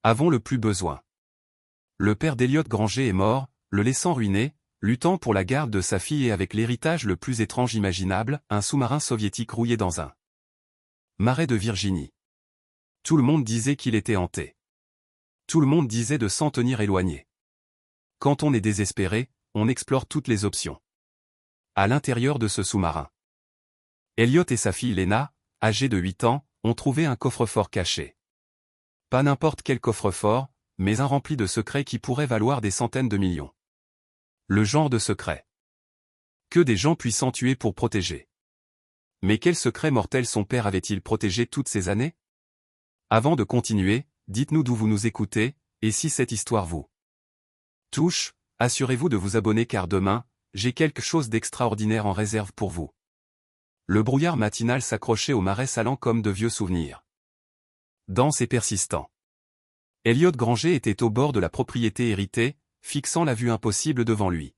Avons le plus besoin. Le père d'Elliot Granger est mort, le laissant ruiné, luttant pour la garde de sa fille et avec l'héritage le plus étrange imaginable, un sous-marin soviétique rouillé dans un marais de Virginie. Tout le monde disait qu'il était hanté. Tout le monde disait de s'en tenir éloigné. Quand on est désespéré, on explore toutes les options. À l'intérieur de ce sous-marin, Elliot et sa fille Lena, âgée de 8 ans, ont trouvé un coffre-fort caché. Pas n'importe quel coffre-fort, mais un rempli de secrets qui pourraient valoir des centaines de millions. Le genre de secret que des gens puissants tuaient pour protéger. Mais quel secret mortel son père avait-il protégé toutes ces années? Avant de continuer, dites-nous d'où vous nous écoutez, et si cette histoire vous touche, assurez-vous de vous abonner car demain, j'ai quelque chose d'extraordinaire en réserve pour vous. Le brouillard matinal s'accrochait au marais salant comme de vieux souvenirs. Dense et persistant. Elliot Granger était au bord de la propriété héritée, fixant la vue impossible devant lui.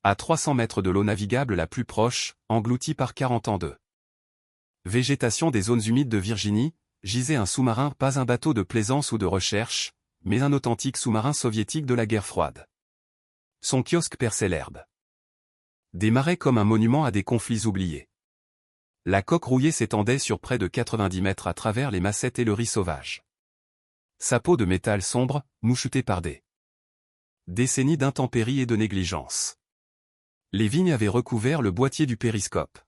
À 300 mètres de l'eau navigable la plus proche, engloutie par 40 ans de végétation des zones humides de Virginie, gisait un sous-marin, pas un bateau de plaisance ou de recherche, mais un authentique sous-marin soviétique de la guerre froide. Son kiosque perçait l'herbe. Des marais comme un monument à des conflits oubliés. La coque rouillée s'étendait sur près de 90 mètres à travers les massettes et le riz sauvage. Sa peau de métal sombre, mouchetée par des décennies d'intempéries et de négligence. Les vignes avaient recouvert le boîtier du périscope.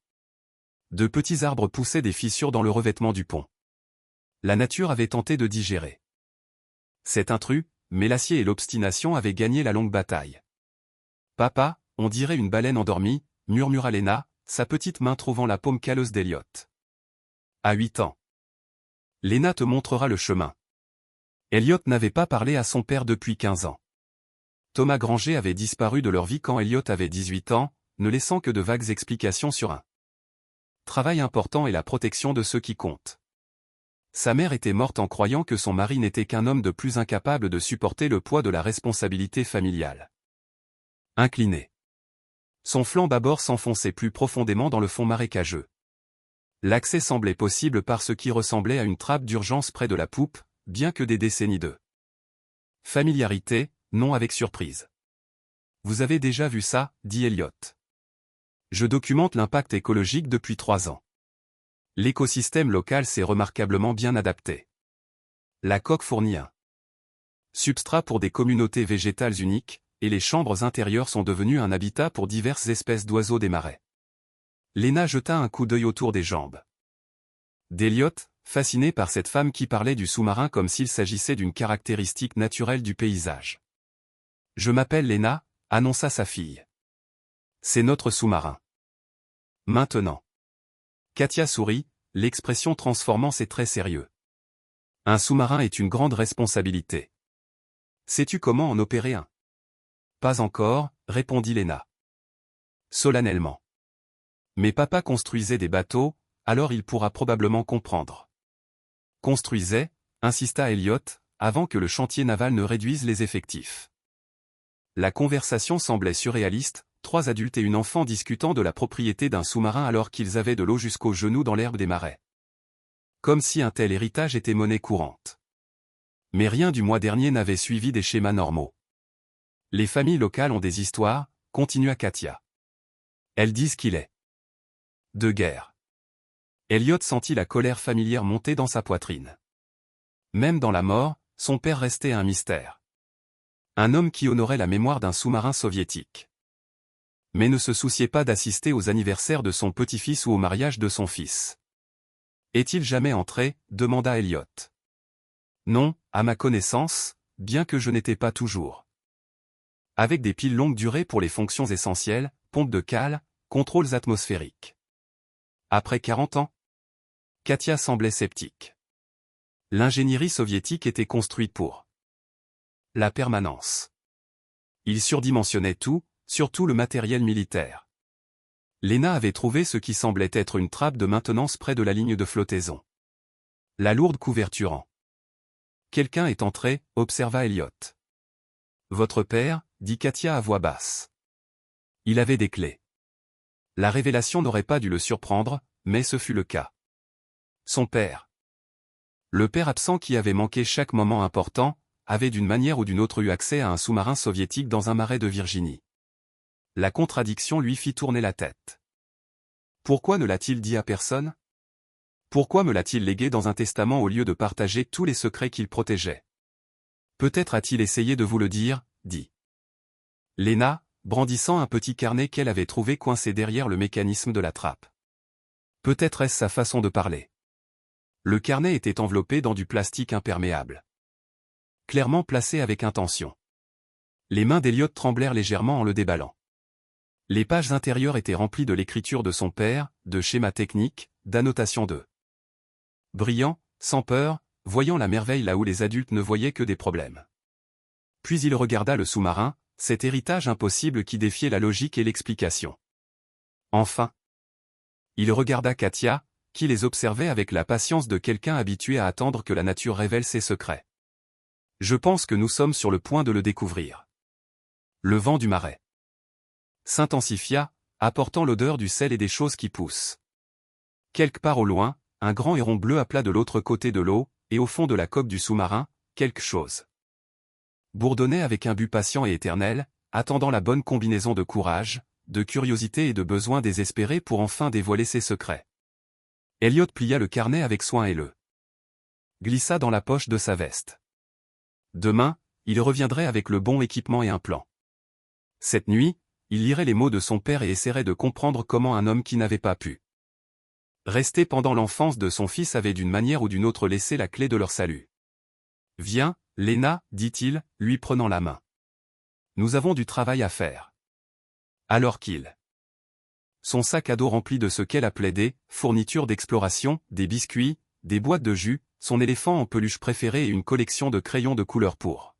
De petits arbres poussaient des fissures dans le revêtement du pont. La nature avait tenté de digérer cet intrus, mais l'acier et l'obstination avaient gagné la longue bataille. « Papa, on dirait une baleine endormie », murmura Lena, sa petite main trouvant la paume calleuse d'Elliot. À 8 ans. Lena te montrera le chemin. Elliot n'avait pas parlé à son père depuis 15 ans. Thomas Granger avait disparu de leur vie quand Elliot avait 18 ans, ne laissant que de vagues explications sur un travail important et la protection de ceux qui comptent. Sa mère était morte en croyant que son mari n'était qu'un homme de plus incapable de supporter le poids de la responsabilité familiale. Incliné. Son flanc bâbord s'enfonçait plus profondément dans le fond marécageux. L'accès semblait possible par ce qui ressemblait à une trappe d'urgence près de la poupe, bien que des décennies de familiarité, non avec surprise. « Vous avez déjà vu ça » dit Elliot. « Je documente l'impact écologique depuis 3 ans. L'écosystème local s'est remarquablement bien adapté. La coque fournit un substrat pour des communautés végétales uniques, et les chambres intérieures sont devenues un habitat pour diverses espèces d'oiseaux des marais. » Lena jeta un coup d'œil autour des jambes d'Elliot, fasciné par cette femme qui parlait du sous-marin comme s'il s'agissait d'une caractéristique naturelle du paysage. « Je m'appelle Lena », annonça sa fille. « C'est notre sous-marin. Maintenant. » Katia sourit, l'expression transformant ses traits sérieux. « Un sous-marin est une grande responsabilité. Sais-tu comment en opérer un ?»« Pas encore », répondit Lena. Solennellement. « Mais papa construisait des bateaux, alors il pourra probablement comprendre. »« Construisait », insista Elliot, avant que le chantier naval ne réduise les effectifs. La conversation semblait surréaliste, 3 adultes et une enfant discutant de la propriété d'un sous-marin alors qu'ils avaient de l'eau jusqu'aux genoux dans l'herbe des marais. Comme si un tel héritage était monnaie courante. Mais rien du mois dernier n'avait suivi des schémas normaux. Les familles locales ont des histoires, continua Katia. Elles disent qu'il est de guerre. Elliot sentit la colère familière monter dans sa poitrine. Même dans la mort, son père restait un mystère. Un homme qui honorait la mémoire d'un sous-marin soviétique. Mais ne se souciait pas d'assister aux anniversaires de son petit-fils ou au mariage de son fils. Est-il jamais entré ? Demanda Elliot. Non, à ma connaissance, bien que je n'étais pas toujours. Avec des piles longue durée pour les fonctions essentielles, pompes de cale, contrôles atmosphériques. Après 40 ans ? Katia semblait sceptique. L'ingénierie soviétique était construite pour la permanence. Il surdimensionnait tout, surtout le matériel militaire. Lena avait trouvé ce qui semblait être une trappe de maintenance près de la ligne de flottaison. La lourde couverture en. Quelqu'un est entré, observa Elliot. Votre père, dit Katia à voix basse. Il avait des clés. La révélation n'aurait pas dû le surprendre, mais ce fut le cas. Son père. Le père absent qui avait manqué chaque moment important, avait d'une manière ou d'une autre eu accès à un sous-marin soviétique dans un marais de Virginie. La contradiction lui fit tourner la tête. Pourquoi ne l'a-t-il dit à personne? Pourquoi me l'a-t-il légué dans un testament au lieu de partager tous les secrets qu'il protégeait? Peut-être a-t-il essayé de vous le dire, dit Léna, brandissant un petit carnet qu'elle avait trouvé coincé derrière le mécanisme de la trappe. Peut-être est-ce sa façon de parler. Le carnet était enveloppé dans du plastique imperméable. Clairement placé avec intention. Les mains d'Elliot tremblèrent légèrement en le déballant. Les pages intérieures étaient remplies de l'écriture de son père, de schémas techniques, d'annotations de. Brillant, sans peur, voyant la merveille là où les adultes ne voyaient que des problèmes. Puis il regarda le sous-marin, cet héritage impossible qui défiait la logique et l'explication. Enfin. Il regarda Katia, qui les observait avec la patience de quelqu'un habitué à attendre que la nature révèle ses secrets. Je pense que nous sommes sur le point de le découvrir. Le vent du marais s'intensifia, apportant l'odeur du sel et des choses qui poussent. Quelque part au loin, un grand héron bleu appela de l'autre côté de l'eau, et au fond de la coque du sous-marin, quelque chose bourdonnait avec un but patient et éternel, attendant la bonne combinaison de courage, de curiosité et de besoin désespéré pour enfin dévoiler ses secrets. Elliot plia le carnet avec soin et le glissa dans la poche de sa veste. Demain, il reviendrait avec le bon équipement et un plan. Cette nuit, il lirait les mots de son père et essaierait de comprendre comment un homme qui n'avait pas pu rester pendant l'enfance de son fils avait d'une manière ou d'une autre laissé la clé de leur salut. « Viens, Léna, dit-il, lui prenant la main. Nous avons du travail à faire. » Alors qu'il son sac à dos rempli de ce qu'elle appelait des fournitures d'exploration, des biscuits, des boîtes de jus, son éléphant en peluche préféré et une collection de crayons de couleur pour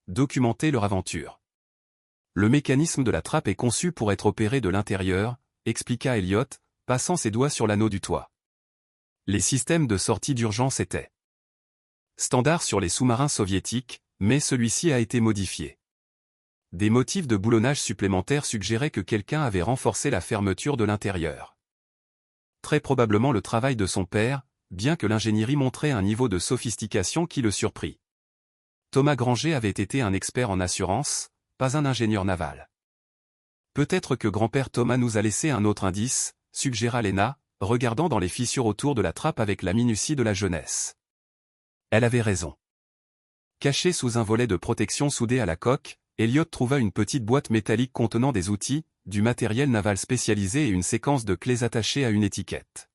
documenter leur aventure. Le mécanisme de la trappe est conçu pour être opéré de l'intérieur, expliqua Elliot, passant ses doigts sur l'anneau du toit. Les systèmes de sortie d'urgence étaient standards sur les sous-marins soviétiques, mais celui-ci a été modifié. Des motifs de boulonnage supplémentaires suggéraient que quelqu'un avait renforcé la fermeture de l'intérieur. Très probablement le travail de son père, bien que l'ingénierie montrait un niveau de sophistication qui le surprit. Thomas Granger avait été un expert en assurance, pas un ingénieur naval. Peut-être que grand-père Thomas nous a laissé un autre indice, suggéra Léna, regardant dans les fissures autour de la trappe avec la minutie de la jeunesse. Elle avait raison. Caché sous un volet de protection soudé à la coque, Elliot trouva une petite boîte métallique contenant des outils, du matériel naval spécialisé et une séquence de clés attachées à une étiquette.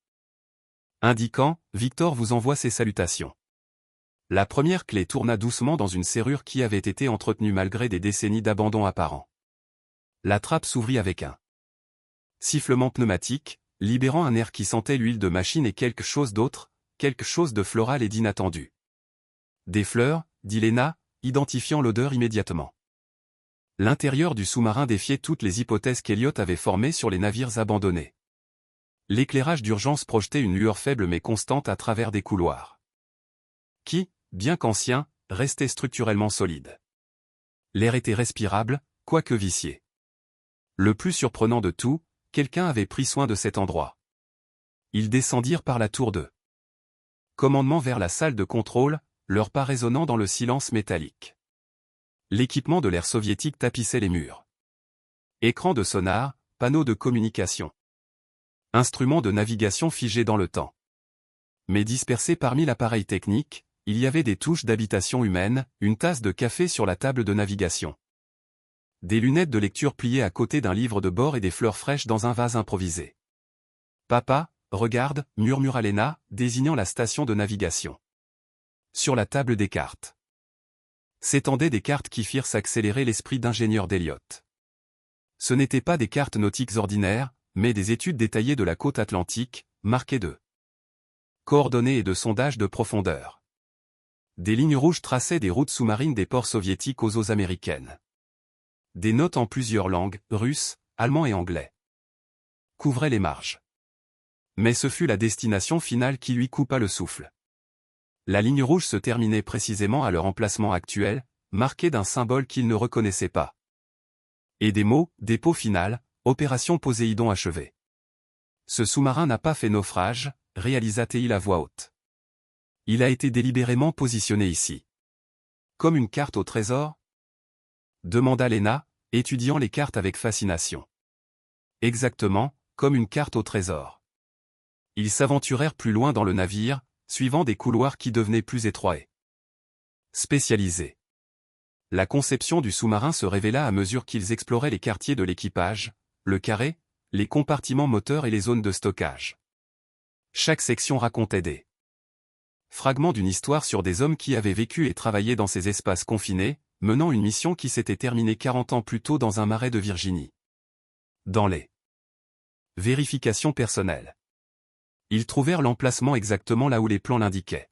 Indiquant « Victor vous envoie ses salutations ». La première clé tourna doucement dans une serrure qui avait été entretenue malgré des décennies d'abandon apparent. La trappe s'ouvrit avec un sifflement pneumatique, libérant un air qui sentait l'huile de machine et quelque chose d'autre, quelque chose de floral et d'inattendu. Des fleurs, dit Léna, identifiant l'odeur immédiatement. L'intérieur du sous-marin défiait toutes les hypothèses qu'Elliot avait formées sur les navires abandonnés. L'éclairage d'urgence projetait une lueur faible mais constante à travers des couloirs qui, bien qu'anciens, restaient structurellement solides. L'air était respirable, quoique vicié. Le plus surprenant de tout, quelqu'un avait pris soin de cet endroit. Ils descendirent par la tour de commandement vers la salle de contrôle, leurs pas résonnant dans le silence métallique. L'équipement de l'ère soviétique tapissait les murs. Écran de sonar, panneaux de communication. Instruments de navigation figés dans le temps. Mais dispersés parmi l'appareil technique, il y avait des touches d'habitation humaine, une tasse de café sur la table de navigation. Des lunettes de lecture pliées à côté d'un livre de bord et des fleurs fraîches dans un vase improvisé. « Papa, regarde » murmura Léna, désignant la station de navigation. Sur la table des cartes s'étendaient des cartes qui firent s'accélérer l'esprit d'ingénieur d'Elliot. Ce n'étaient pas des cartes nautiques ordinaires, mais des études détaillées de la côte atlantique, marquées de coordonnées et de sondages de profondeur. Des lignes rouges traçaient des routes sous-marines des ports soviétiques aux eaux américaines. Des notes en plusieurs langues, russe, allemand et anglais, couvraient les marges. Mais ce fut la destination finale qui lui coupa le souffle. La ligne rouge se terminait précisément à leur emplacement actuel, marqué d'un symbole qu'il ne reconnaissait pas. Et des mots, dépôt final, opération Poséidon achevée. Ce sous-marin n'a pas fait naufrage, réalisa-t-il à voix haute. Il a été délibérément positionné ici. Comme une carte au trésor? Demanda Lena, étudiant les cartes avec fascination. Exactement, comme une carte au trésor. Ils s'aventurèrent plus loin dans le navire, suivant des couloirs qui devenaient plus étroits. Spécialisés. La conception du sous-marin se révéla à mesure qu'ils exploraient les quartiers de l'équipage, le carré, les compartiments moteurs et les zones de stockage. Chaque section racontait des fragments d'une histoire sur des hommes qui avaient vécu et travaillé dans ces espaces confinés, menant une mission qui s'était terminée 40 ans plus tôt dans un marais de Virginie. Dans les vérifications personnelles, ils trouvèrent l'emplacement exactement là où les plans l'indiquaient.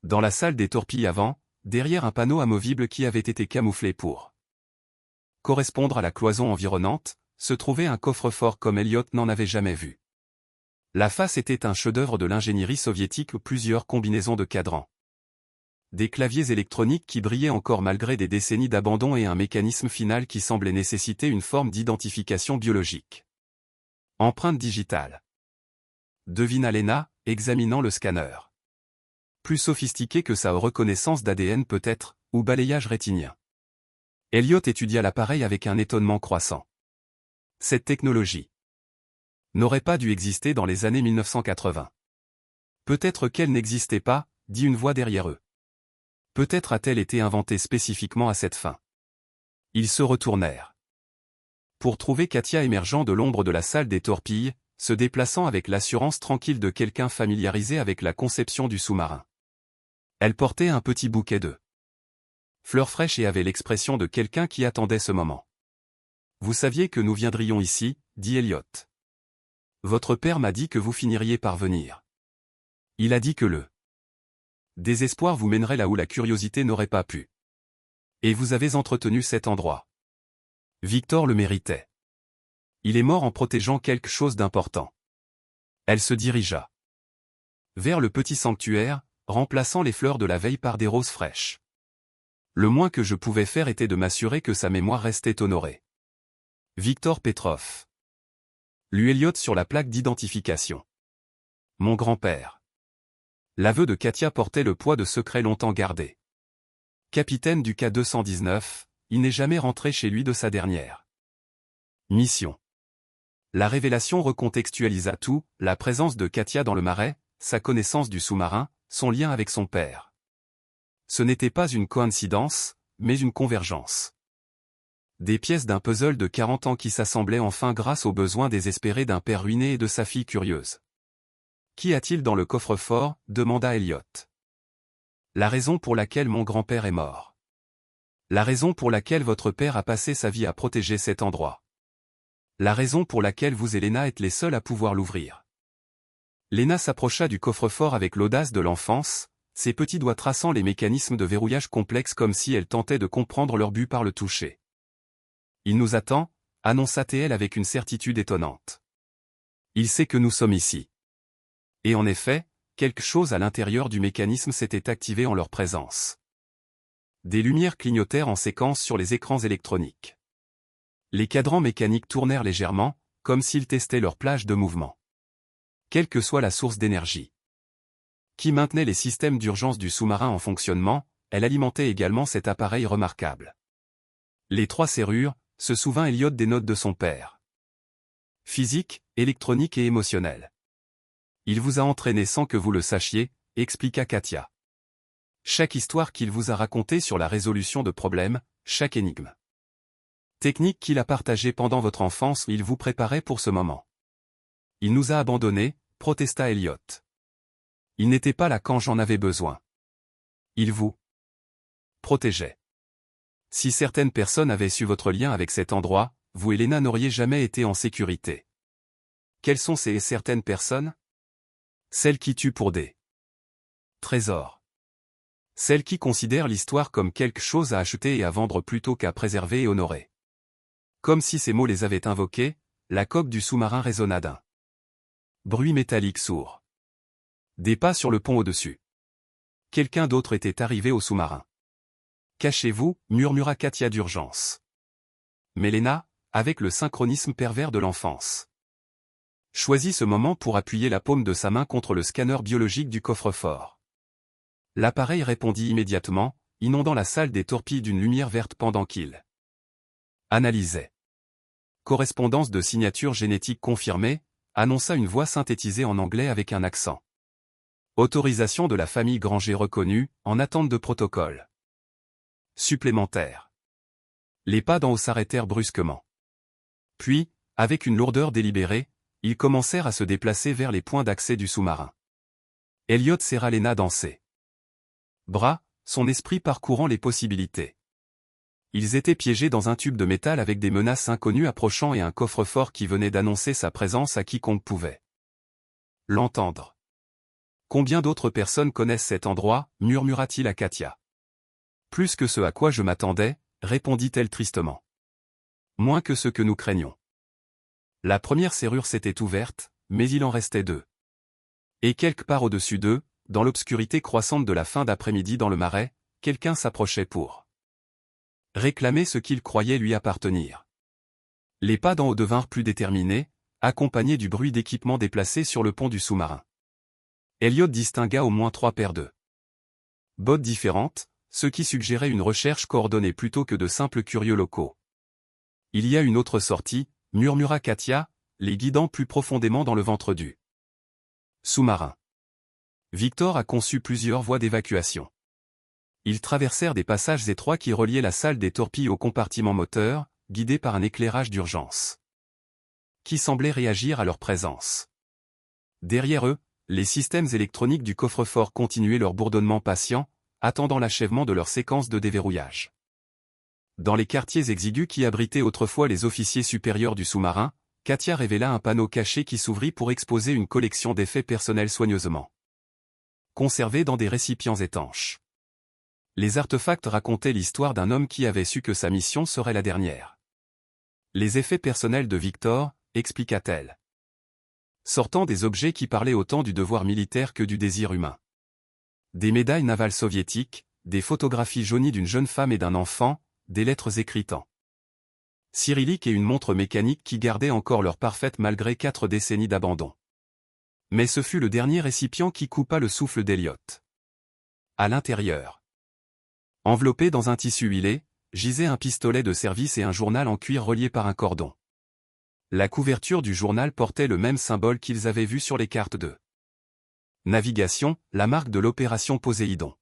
Dans la salle des torpilles avant, derrière un panneau amovible qui avait été camouflé pour correspondre à la cloison environnante, se trouvait un coffre-fort comme Elliot n'en avait jamais vu. La face était un chef-d'œuvre de l'ingénierie soviétique ou plusieurs combinaisons de cadrans. Des claviers électroniques qui brillaient encore malgré des décennies d'abandon et un mécanisme final qui semblait nécessiter une forme d'identification biologique. Empreinte digitale. Devina Lena, examinant le scanner. Plus sophistiqué que sa reconnaissance d'ADN peut-être, ou balayage rétinien. Elliot étudia l'appareil avec un étonnement croissant. Cette technologie n'aurait pas dû exister dans les années 1980. Peut-être qu'elle n'existait pas, dit une voix derrière eux. Peut-être a-t-elle été inventée spécifiquement à cette fin. Ils se retournèrent pour trouver Katia émergeant de l'ombre de la salle des torpilles, se déplaçant avec l'assurance tranquille de quelqu'un familiarisé avec la conception du sous-marin. Elle portait un petit bouquet de fleurs fraîches et avait l'expression de quelqu'un qui attendait ce moment. Vous saviez que nous viendrions ici, dit Elliot. Votre père m'a dit que vous finiriez par venir. Il a dit que le désespoir vous mènerait là où la curiosité n'aurait pas pu. Et vous avez entretenu cet endroit. Victor le méritait. Il est mort en protégeant quelque chose d'important. Elle se dirigea vers le petit sanctuaire, remplaçant les fleurs de la veille par des roses fraîches. Le moins que je pouvais faire était de m'assurer que sa mémoire restait honorée. Victor Petrov. Lut Elliot sur la plaque d'identification. Mon grand-père. L'aveu de Katia portait le poids de secrets longtemps gardés. Capitaine du K-219, il n'est jamais rentré chez lui de sa dernière mission. La révélation recontextualisa tout, la présence de Katia dans le marais, sa connaissance du sous-marin, son lien avec son père. Ce n'était pas une coïncidence, mais une convergence. Des pièces d'un puzzle de 40 ans qui s'assemblaient enfin grâce aux besoins désespérés d'un père ruiné et de sa fille curieuse. Qu'y a-t-il dans le coffre-fort? Demanda Elliot. La raison pour laquelle mon grand-père est mort. La raison pour laquelle votre père a passé sa vie à protéger cet endroit. La raison pour laquelle vous et Lena êtes les seuls à pouvoir l'ouvrir. Lena s'approcha du coffre-fort avec l'audace de l'enfance, ses petits doigts traçant les mécanismes de verrouillage complexes comme si elle tentait de comprendre leur but par le toucher. Il nous attend, annonça-t-elle avec une certitude étonnante. Il sait que nous sommes ici. Et en effet, quelque chose à l'intérieur du mécanisme s'était activé en leur présence. Des lumières clignotèrent en séquence sur les écrans électroniques. Les cadrans mécaniques tournèrent légèrement, comme s'ils testaient leur plage de mouvement. Quelle que soit la source d'énergie qui maintenait les systèmes d'urgence du sous-marin en fonctionnement, elle alimentait également cet appareil remarquable. Les 3 serrures, se souvint Elliot des notes de son père. Physique, électronique et émotionnelle. Il vous a entraîné sans que vous le sachiez, expliqua Katia. Chaque histoire qu'il vous a racontée sur la résolution de problèmes, chaque énigme. Technique qu'il a partagée pendant votre enfance, il vous préparait pour ce moment. Il nous a abandonnés, protesta Elliot. Il n'était pas là quand j'en avais besoin. Il vous protégeait. Si certaines personnes avaient su votre lien avec cet endroit, vous et Lena n'auriez jamais été en sécurité. Quelles sont ces certaines personnes? Celles qui tuent pour des trésors. Celles qui considèrent l'histoire comme quelque chose à acheter et à vendre plutôt qu'à préserver et honorer. Comme si ces mots les avaient invoqués, la coque du sous-marin résonna d'un bruit métallique sourd. Des pas sur le pont au-dessus. Quelqu'un d'autre était arrivé au sous-marin. Cachez-vous, murmura Katia d'urgence. Mais Lena, avec le synchronisme pervers de l'enfance, choisit ce moment pour appuyer la paume de sa main contre le scanner biologique du coffre-fort. L'appareil répondit immédiatement, inondant la salle des torpilles d'une lumière verte pendant qu'il analysait. Correspondance de signature génétique confirmée, annonça une voix synthétisée en anglais avec un accent. Autorisation de la famille Granger reconnue, en attente de protocole supplémentaire. Les pas d'en haut s'arrêtèrent brusquement. Puis, avec une lourdeur délibérée, ils commencèrent à se déplacer vers les points d'accès du sous-marin. Elliot serra Lena dans ses bras, son esprit parcourant les possibilités. Ils étaient piégés dans un tube de métal avec des menaces inconnues approchant et un coffre-fort qui venait d'annoncer sa présence à quiconque pouvait l'entendre. Combien d'autres personnes connaissent cet endroit, murmura-t-il à Katia. Plus que ce à quoi je m'attendais, répondit-elle tristement. Moins que ce que nous craignions. La première serrure s'était ouverte, mais il en restait deux. Et quelque part au-dessus d'eux, dans l'obscurité croissante de la fin d'après-midi dans le marais, quelqu'un s'approchait pour réclamer ce qu'il croyait lui appartenir. Les pas d'en haut devinrent plus déterminés, accompagnés du bruit d'équipements déplacés sur le pont du sous-marin. Elliot distingua au moins 3 paires de bottes différentes, ce qui suggérait une recherche coordonnée plutôt que de simples curieux locaux. Il y a une autre sortie, murmura Katia, les guidant plus profondément dans le ventre du sous-marin. Victor a conçu plusieurs voies d'évacuation. Ils traversèrent des passages étroits qui reliaient la salle des torpilles au compartiment moteur, guidés par un éclairage d'urgence qui semblait réagir à leur présence. Derrière eux, les systèmes électroniques du coffre-fort continuaient leur bourdonnement patient, attendant l'achèvement de leur séquence de déverrouillage. Dans les quartiers exigus qui abritaient autrefois les officiers supérieurs du sous-marin, Katia révéla un panneau caché qui s'ouvrit pour exposer une collection d'effets personnels soigneusement conservés dans des récipients étanches. Les artefacts racontaient l'histoire d'un homme qui avait su que sa mission serait la dernière. Les effets personnels de Victor, expliqua-t-elle. Sortant des objets qui parlaient autant du devoir militaire que du désir humain. Des médailles navales soviétiques, des photographies jaunies d'une jeune femme et d'un enfant, des lettres écrites en cyrillique et une montre mécanique qui gardait encore leur parfaite malgré 4 décennies d'abandon. Mais ce fut le dernier récipient qui coupa le souffle d'Elliot. À l'intérieur, enveloppé dans un tissu huilé, gisait un pistolet de service et un journal en cuir relié par un cordon. La couverture du journal portait le même symbole qu'ils avaient vu sur les cartes de navigation, la marque de l'opération Poséidon.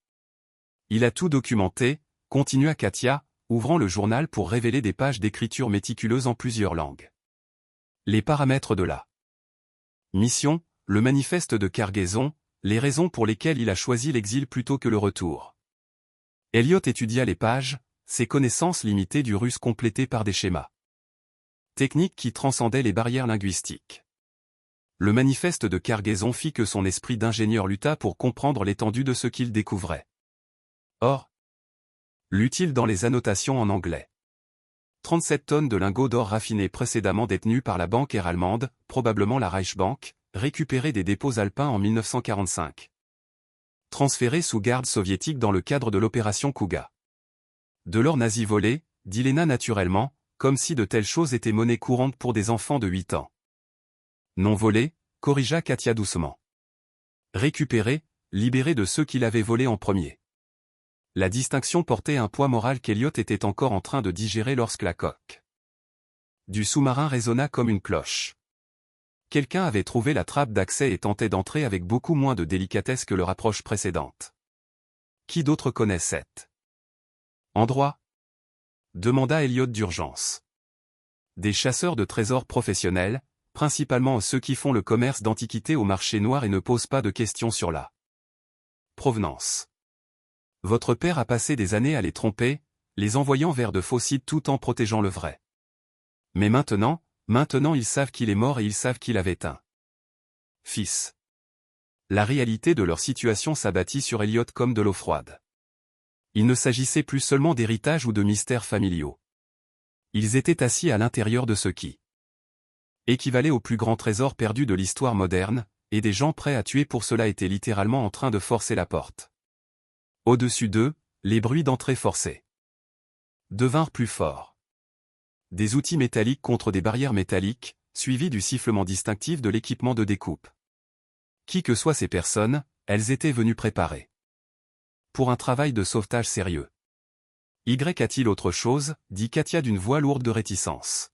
Il a tout documenté, continua Katia, ouvrant le journal pour révéler des pages d'écriture méticuleuse en plusieurs langues. Les paramètres de la mission, le manifeste de cargaison, les raisons pour lesquelles il a choisi l'exil plutôt que le retour. Elliot étudia les pages, ses connaissances limitées du russe complétées par des schémas techniques qui transcendaient les barrières linguistiques. Le manifeste de cargaison fit que son esprit d'ingénieur lutta pour comprendre l'étendue de ce qu'il découvrait. Or, lut-il dans les annotations en anglais. 37 tonnes de lingots d'or raffinés précédemment détenus par la banque air allemande, probablement la Reichsbank, récupérés des dépôts alpins en 1945. Transférés sous garde soviétique dans le cadre de l'opération Kuga. De l'or nazi volé, dit Lena naturellement, comme si de telles choses étaient monnaie courante pour des enfants de 8 ans. Non volé, corrigea Katia doucement. Récupéré, libéré de ceux qui l'avaient volé en premier. La distinction portait un poids moral qu'Elliot était encore en train de digérer lorsque la coque du sous-marin résonna comme une cloche. Quelqu'un avait trouvé la trappe d'accès et tentait d'entrer avec beaucoup moins de délicatesse que leur approche précédente. Qui d'autre connaît cet endroit? Demanda Elliot d'urgence. Des chasseurs de trésors professionnels, principalement ceux qui font le commerce d'antiquités au marché noir et ne posent pas de questions sur la provenance. Votre père a passé des années à les tromper, les envoyant vers de faux sites tout en protégeant le vrai. Mais maintenant ils savent qu'il est mort et ils savent qu'il avait un fils. La réalité de leur situation s'abattit sur Elliot comme de l'eau froide. Il ne s'agissait plus seulement d'héritage ou de mystères familiaux. Ils étaient assis à l'intérieur de ce qui équivalait au plus grand trésor perdu de l'histoire moderne, et des gens prêts à tuer pour cela étaient littéralement en train de forcer la porte. Au-dessus d'eux, les bruits d'entrée forcés devinrent plus forts. Des outils métalliques contre des barrières métalliques, suivis du sifflement distinctif de l'équipement de découpe. Qui que soient ces personnes, elles étaient venues préparer pour un travail de sauvetage sérieux. Y a-t-il autre chose, dit Katia d'une voix lourde de réticence.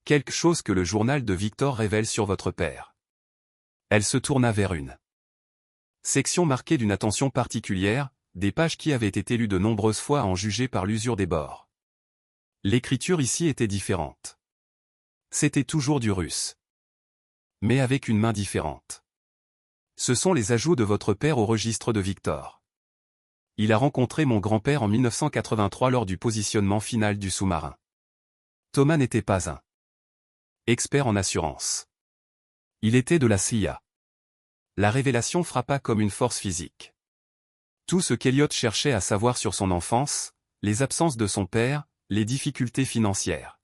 Quelque chose que le journal de Victor révèle sur votre père. Elle se tourna vers une section marquée d'une attention particulière, des pages qui avaient été lues de nombreuses fois à en juger par l'usure des bords. L'écriture ici était différente. C'était toujours du russe. Mais avec une main différente. Ce sont les ajouts de votre père au registre de Victor. Il a rencontré mon grand-père en 1983 lors du positionnement final du sous-marin. Thomas n'était pas un expert en assurance. Il était de la CIA. La révélation frappa comme une force physique. Tout ce qu'Elliot cherchait à savoir sur son enfance, les absences de son père, les difficultés financières.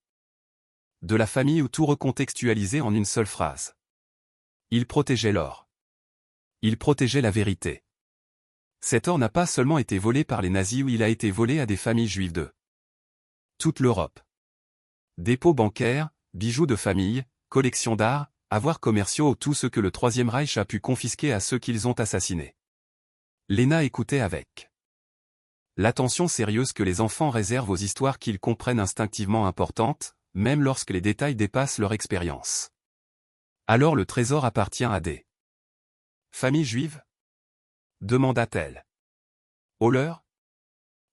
De la famille ou tout recontextualisé en une seule phrase. Il protégeait l'or. Il protégeait la vérité. Cet or n'a pas seulement été volé par les nazis ou il a été volé à des familles juives de toute l'Europe. Dépôts bancaires, bijoux de famille, collections d'art, avoirs commerciaux ou tout ce que le Troisième Reich a pu confisquer à ceux qu'ils ont assassinés. Lena écoutait avec l'attention sérieuse que les enfants réservent aux histoires qu'ils comprennent instinctivement importantes, même lorsque les détails dépassent leur expérience. Alors le trésor appartient à des familles juives ? Demanda-t-elle. Au leur ?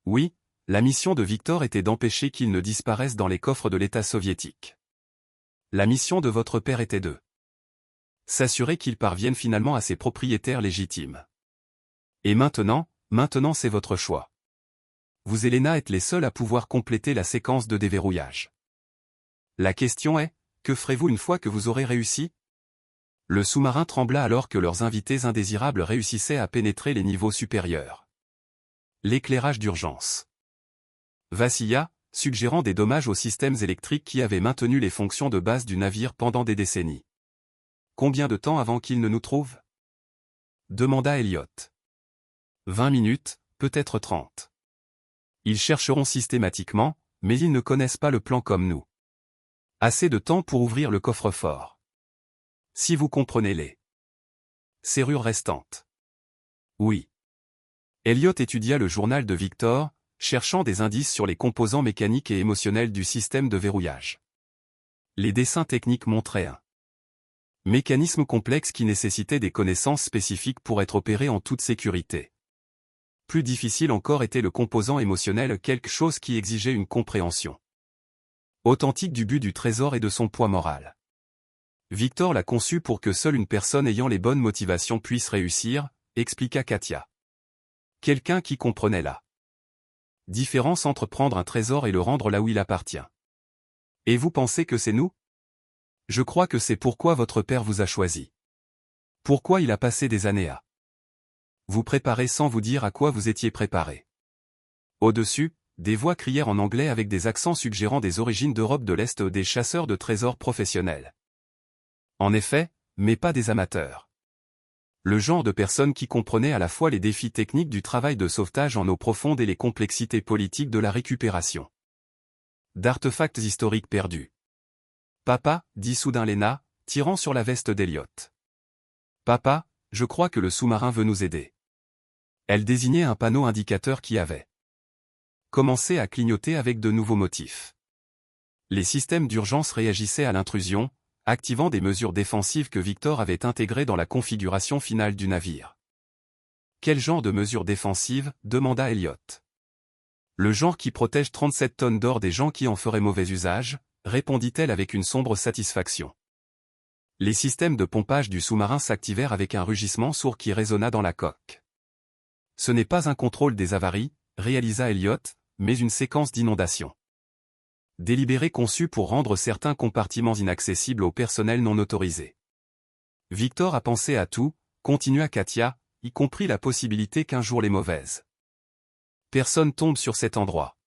Oui, la mission de Victor était d'empêcher qu'ils ne disparaissent dans les coffres de l'État soviétique. La mission de votre père était de s'assurer qu'ils parviennent finalement à ses propriétaires légitimes. Et maintenant c'est votre choix. Vous et Lena êtes les seuls à pouvoir compléter la séquence de déverrouillage. La question est, que ferez-vous une fois que vous aurez réussi ? Le sous-marin trembla alors que leurs invités indésirables réussissaient à pénétrer les niveaux supérieurs. L'éclairage d'urgence vacilla, suggérant des dommages aux systèmes électriques qui avaient maintenu les fonctions de base du navire pendant des décennies. Combien de temps avant qu'ils ne nous trouvent ? Demanda Elliot. 20 minutes, peut-être 30. Ils chercheront systématiquement, mais ils ne connaissent pas le plan comme nous. Assez de temps pour ouvrir le coffre-fort. Si vous comprenez les serrures restantes. Oui. Elliot étudia le journal de Victor, cherchant des indices sur les composants mécaniques et émotionnels du système de verrouillage. Les dessins techniques montraient un mécanisme complexe qui nécessitait des connaissances spécifiques pour être opéré en toute sécurité. Plus difficile encore était le composant émotionnel, quelque chose qui exigeait une compréhension authentique du but du trésor et de son poids moral. Victor l'a conçu pour que seule une personne ayant les bonnes motivations puisse réussir, expliqua Katia. Quelqu'un qui comprenait la différence entre prendre un trésor et le rendre là où il appartient. Et vous pensez que c'est nous ? Je crois que c'est pourquoi votre père vous a choisi. Pourquoi il a passé des années à vous préparer sans vous dire à quoi vous étiez préparé. Au-dessus, des voix crièrent en anglais avec des accents suggérant des origines d'Europe de l'Est des chasseurs de trésors professionnels. En effet, mais pas des amateurs. Le genre de personnes qui comprenaient à la fois les défis techniques du travail de sauvetage en eau profonde et les complexités politiques de la récupération d'artefacts historiques perdus. Papa, dit soudain Lena, tirant sur la veste d'Elliot. Papa, je crois que le sous-marin veut nous aider. Elle désignait un panneau indicateur qui avait commencé à clignoter avec de nouveaux motifs. Les systèmes d'urgence réagissaient à l'intrusion, activant des mesures défensives que Victor avait intégrées dans la configuration finale du navire. Quel genre de mesures défensives ? Demanda Elliot. Le genre qui protège 37 tonnes d'or des gens qui en feraient mauvais usage, répondit-elle avec une sombre satisfaction. Les systèmes de pompage du sous-marin s'activèrent avec un rugissement sourd qui résonna dans la coque. Ce n'est pas un contrôle des avaries, réalisa Elliot, mais une séquence d'inondations. Délibéré conçu pour rendre certains compartiments inaccessibles au personnel non autorisé. Victor a pensé à tout, continua Katia, y compris la possibilité qu'un jour les mauvaises personnes tombent sur cet endroit.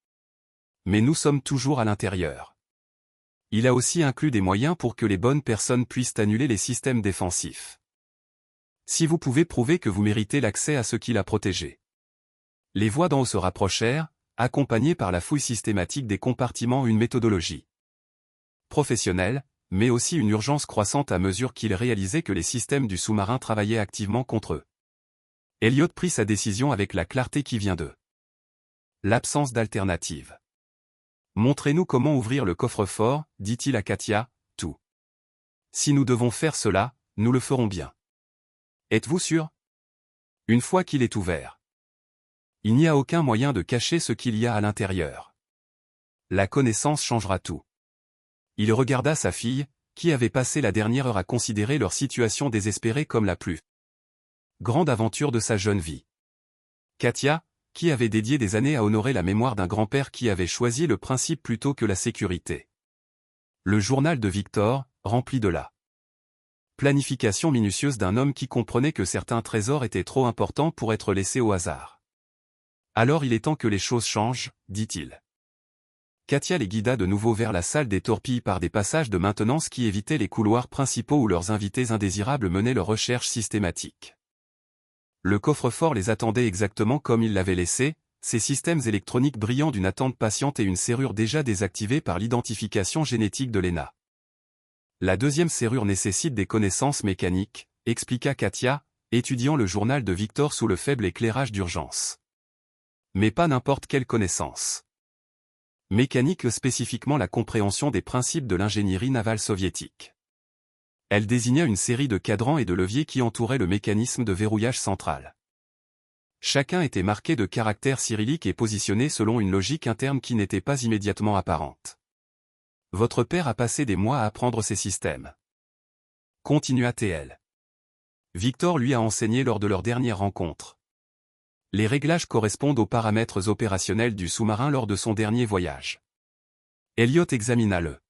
Mais nous sommes toujours à l'intérieur. Il a aussi inclus des moyens pour que les bonnes personnes puissent annuler les systèmes défensifs. Si vous pouvez prouver que vous méritez l'accès à ce qui l'a protégé. Les voix d'en haut se rapprochèrent, accompagnées par la fouille systématique des compartiments, une méthodologie professionnelle, mais aussi une urgence croissante à mesure qu'ils réalisaient que les systèmes du sous-marin travaillaient activement contre eux. Elliot prit sa décision avec la clarté qui vient d'eux. L'absence d'alternative. Montrez-nous comment ouvrir le coffre-fort, dit-il à Katia, tout. Si nous devons faire cela, nous le ferons bien. Êtes-vous sûr? Une fois qu'il est ouvert. Il n'y a aucun moyen de cacher ce qu'il y a à l'intérieur. La connaissance changera tout. Il regarda sa fille, qui avait passé la dernière heure à considérer leur situation désespérée comme la plus grande aventure de sa jeune vie. Katia, qui avait dédié des années à honorer la mémoire d'un grand-père qui avait choisi le principe plutôt que la sécurité. Le journal de Victor, rempli de la planification minutieuse d'un homme qui comprenait que certains trésors étaient trop importants pour être laissés au hasard. Alors il est temps que les choses changent, dit-il. Katia les guida de nouveau vers la salle des torpilles par des passages de maintenance qui évitaient les couloirs principaux où leurs invités indésirables menaient leurs recherches systématiques. Le coffre-fort les attendait exactement comme il l'avait laissé, ses systèmes électroniques brillants d'une attente patiente et une serrure déjà désactivée par l'identification génétique de Lena. La deuxième serrure nécessite des connaissances mécaniques, expliqua Katia, étudiant le journal de Victor sous le faible éclairage d'urgence. Mais pas n'importe quelle connaissance. Mécanique, spécifiquement la compréhension des principes de l'ingénierie navale soviétique. Elle désigna une série de cadrans et de leviers qui entouraient le mécanisme de verrouillage central. Chacun était marqué de caractères cyrilliques et positionné selon une logique interne qui n'était pas immédiatement apparente. Votre père a passé des mois à apprendre ces systèmes. Continua-t-elle. Victor lui a enseigné lors de leur dernière rencontre. Les réglages correspondent aux paramètres opérationnels du sous-marin lors de son dernier voyage. Elliot examina le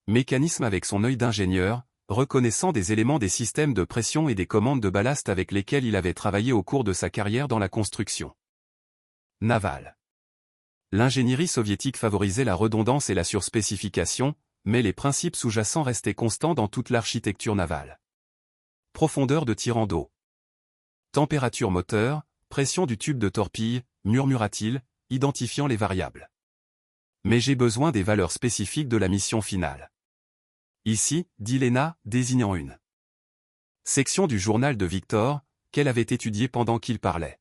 mécanisme avec son œil d'ingénieur, reconnaissant des éléments des systèmes de pression et des commandes de ballast avec lesquels il avait travaillé au cours de sa carrière dans la construction navale. L'ingénierie soviétique favorisait la redondance et la surspécification, mais les principes sous-jacents restaient constants dans toute l'architecture navale. Profondeur de tirant d'eau. Température moteur, pression du tube de torpille, murmura-t-il, identifiant les variables. Mais j'ai besoin des valeurs spécifiques de la mission finale. Ici, dit Lena, désignant une section du journal de Victor, qu'elle avait étudiée pendant qu'il parlait.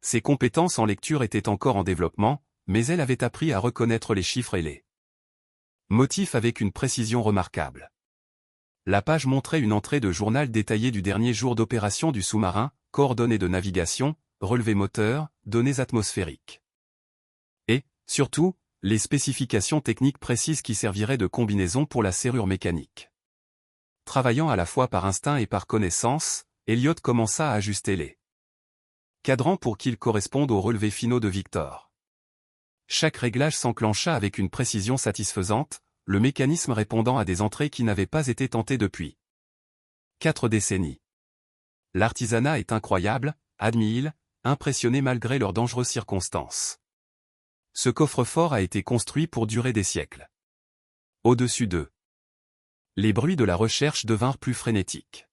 Ses compétences en lecture étaient encore en développement, mais elle avait appris à reconnaître les chiffres et les motifs avec une précision remarquable. La page montrait une entrée de journal détaillée du dernier jour d'opération du sous-marin, coordonnées de navigation, relevés moteur, données atmosphériques. Et, surtout, les spécifications techniques précises qui serviraient de combinaison pour la serrure mécanique. Travaillant à la fois par instinct et par connaissance, Elliot commença à ajuster les cadrans pour qu'ils correspondent aux relevés finaux de Victor. Chaque réglage s'enclencha avec une précision satisfaisante, le mécanisme répondant à des entrées qui n'avaient pas été tentées depuis 4 décennies. L'artisanat est incroyable, admit-il, impressionné malgré leurs dangereuses circonstances. Ce coffre-fort a été construit pour durer des siècles. Au-dessus d'eux, les bruits de la recherche devinrent plus frénétiques.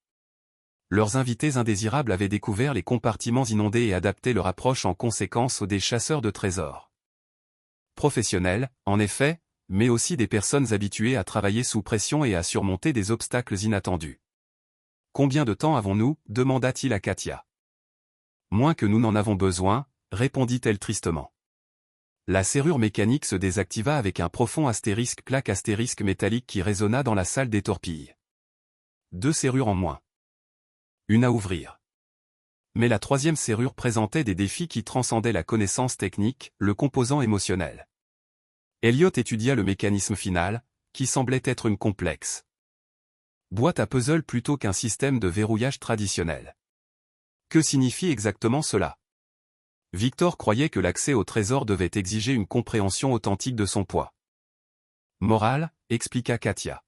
Leurs invités indésirables avaient découvert les compartiments inondés et adapté leur approche en conséquence aux des chasseurs de trésors. Professionnels, en effet, mais aussi des personnes habituées à travailler sous pression et à surmonter des obstacles inattendus. « Combien de temps avons-nous » demanda-t-il à Katia. « Moins que nous n'en avons besoin » répondit-elle tristement. La serrure mécanique se désactiva avec un profond astérisque claque astérisque métallique qui résonna dans la salle des torpilles. 2 serrures en moins. Une à ouvrir. Mais la troisième serrure présentait des défis qui transcendaient la connaissance technique, le composant émotionnel. Elliot étudia le mécanisme final, qui semblait être une complexe boîte à puzzle plutôt qu'un système de verrouillage traditionnel. Que signifie exactement cela? Victor croyait que l'accès au trésor devait exiger une compréhension authentique de son poids moral, expliqua Katia.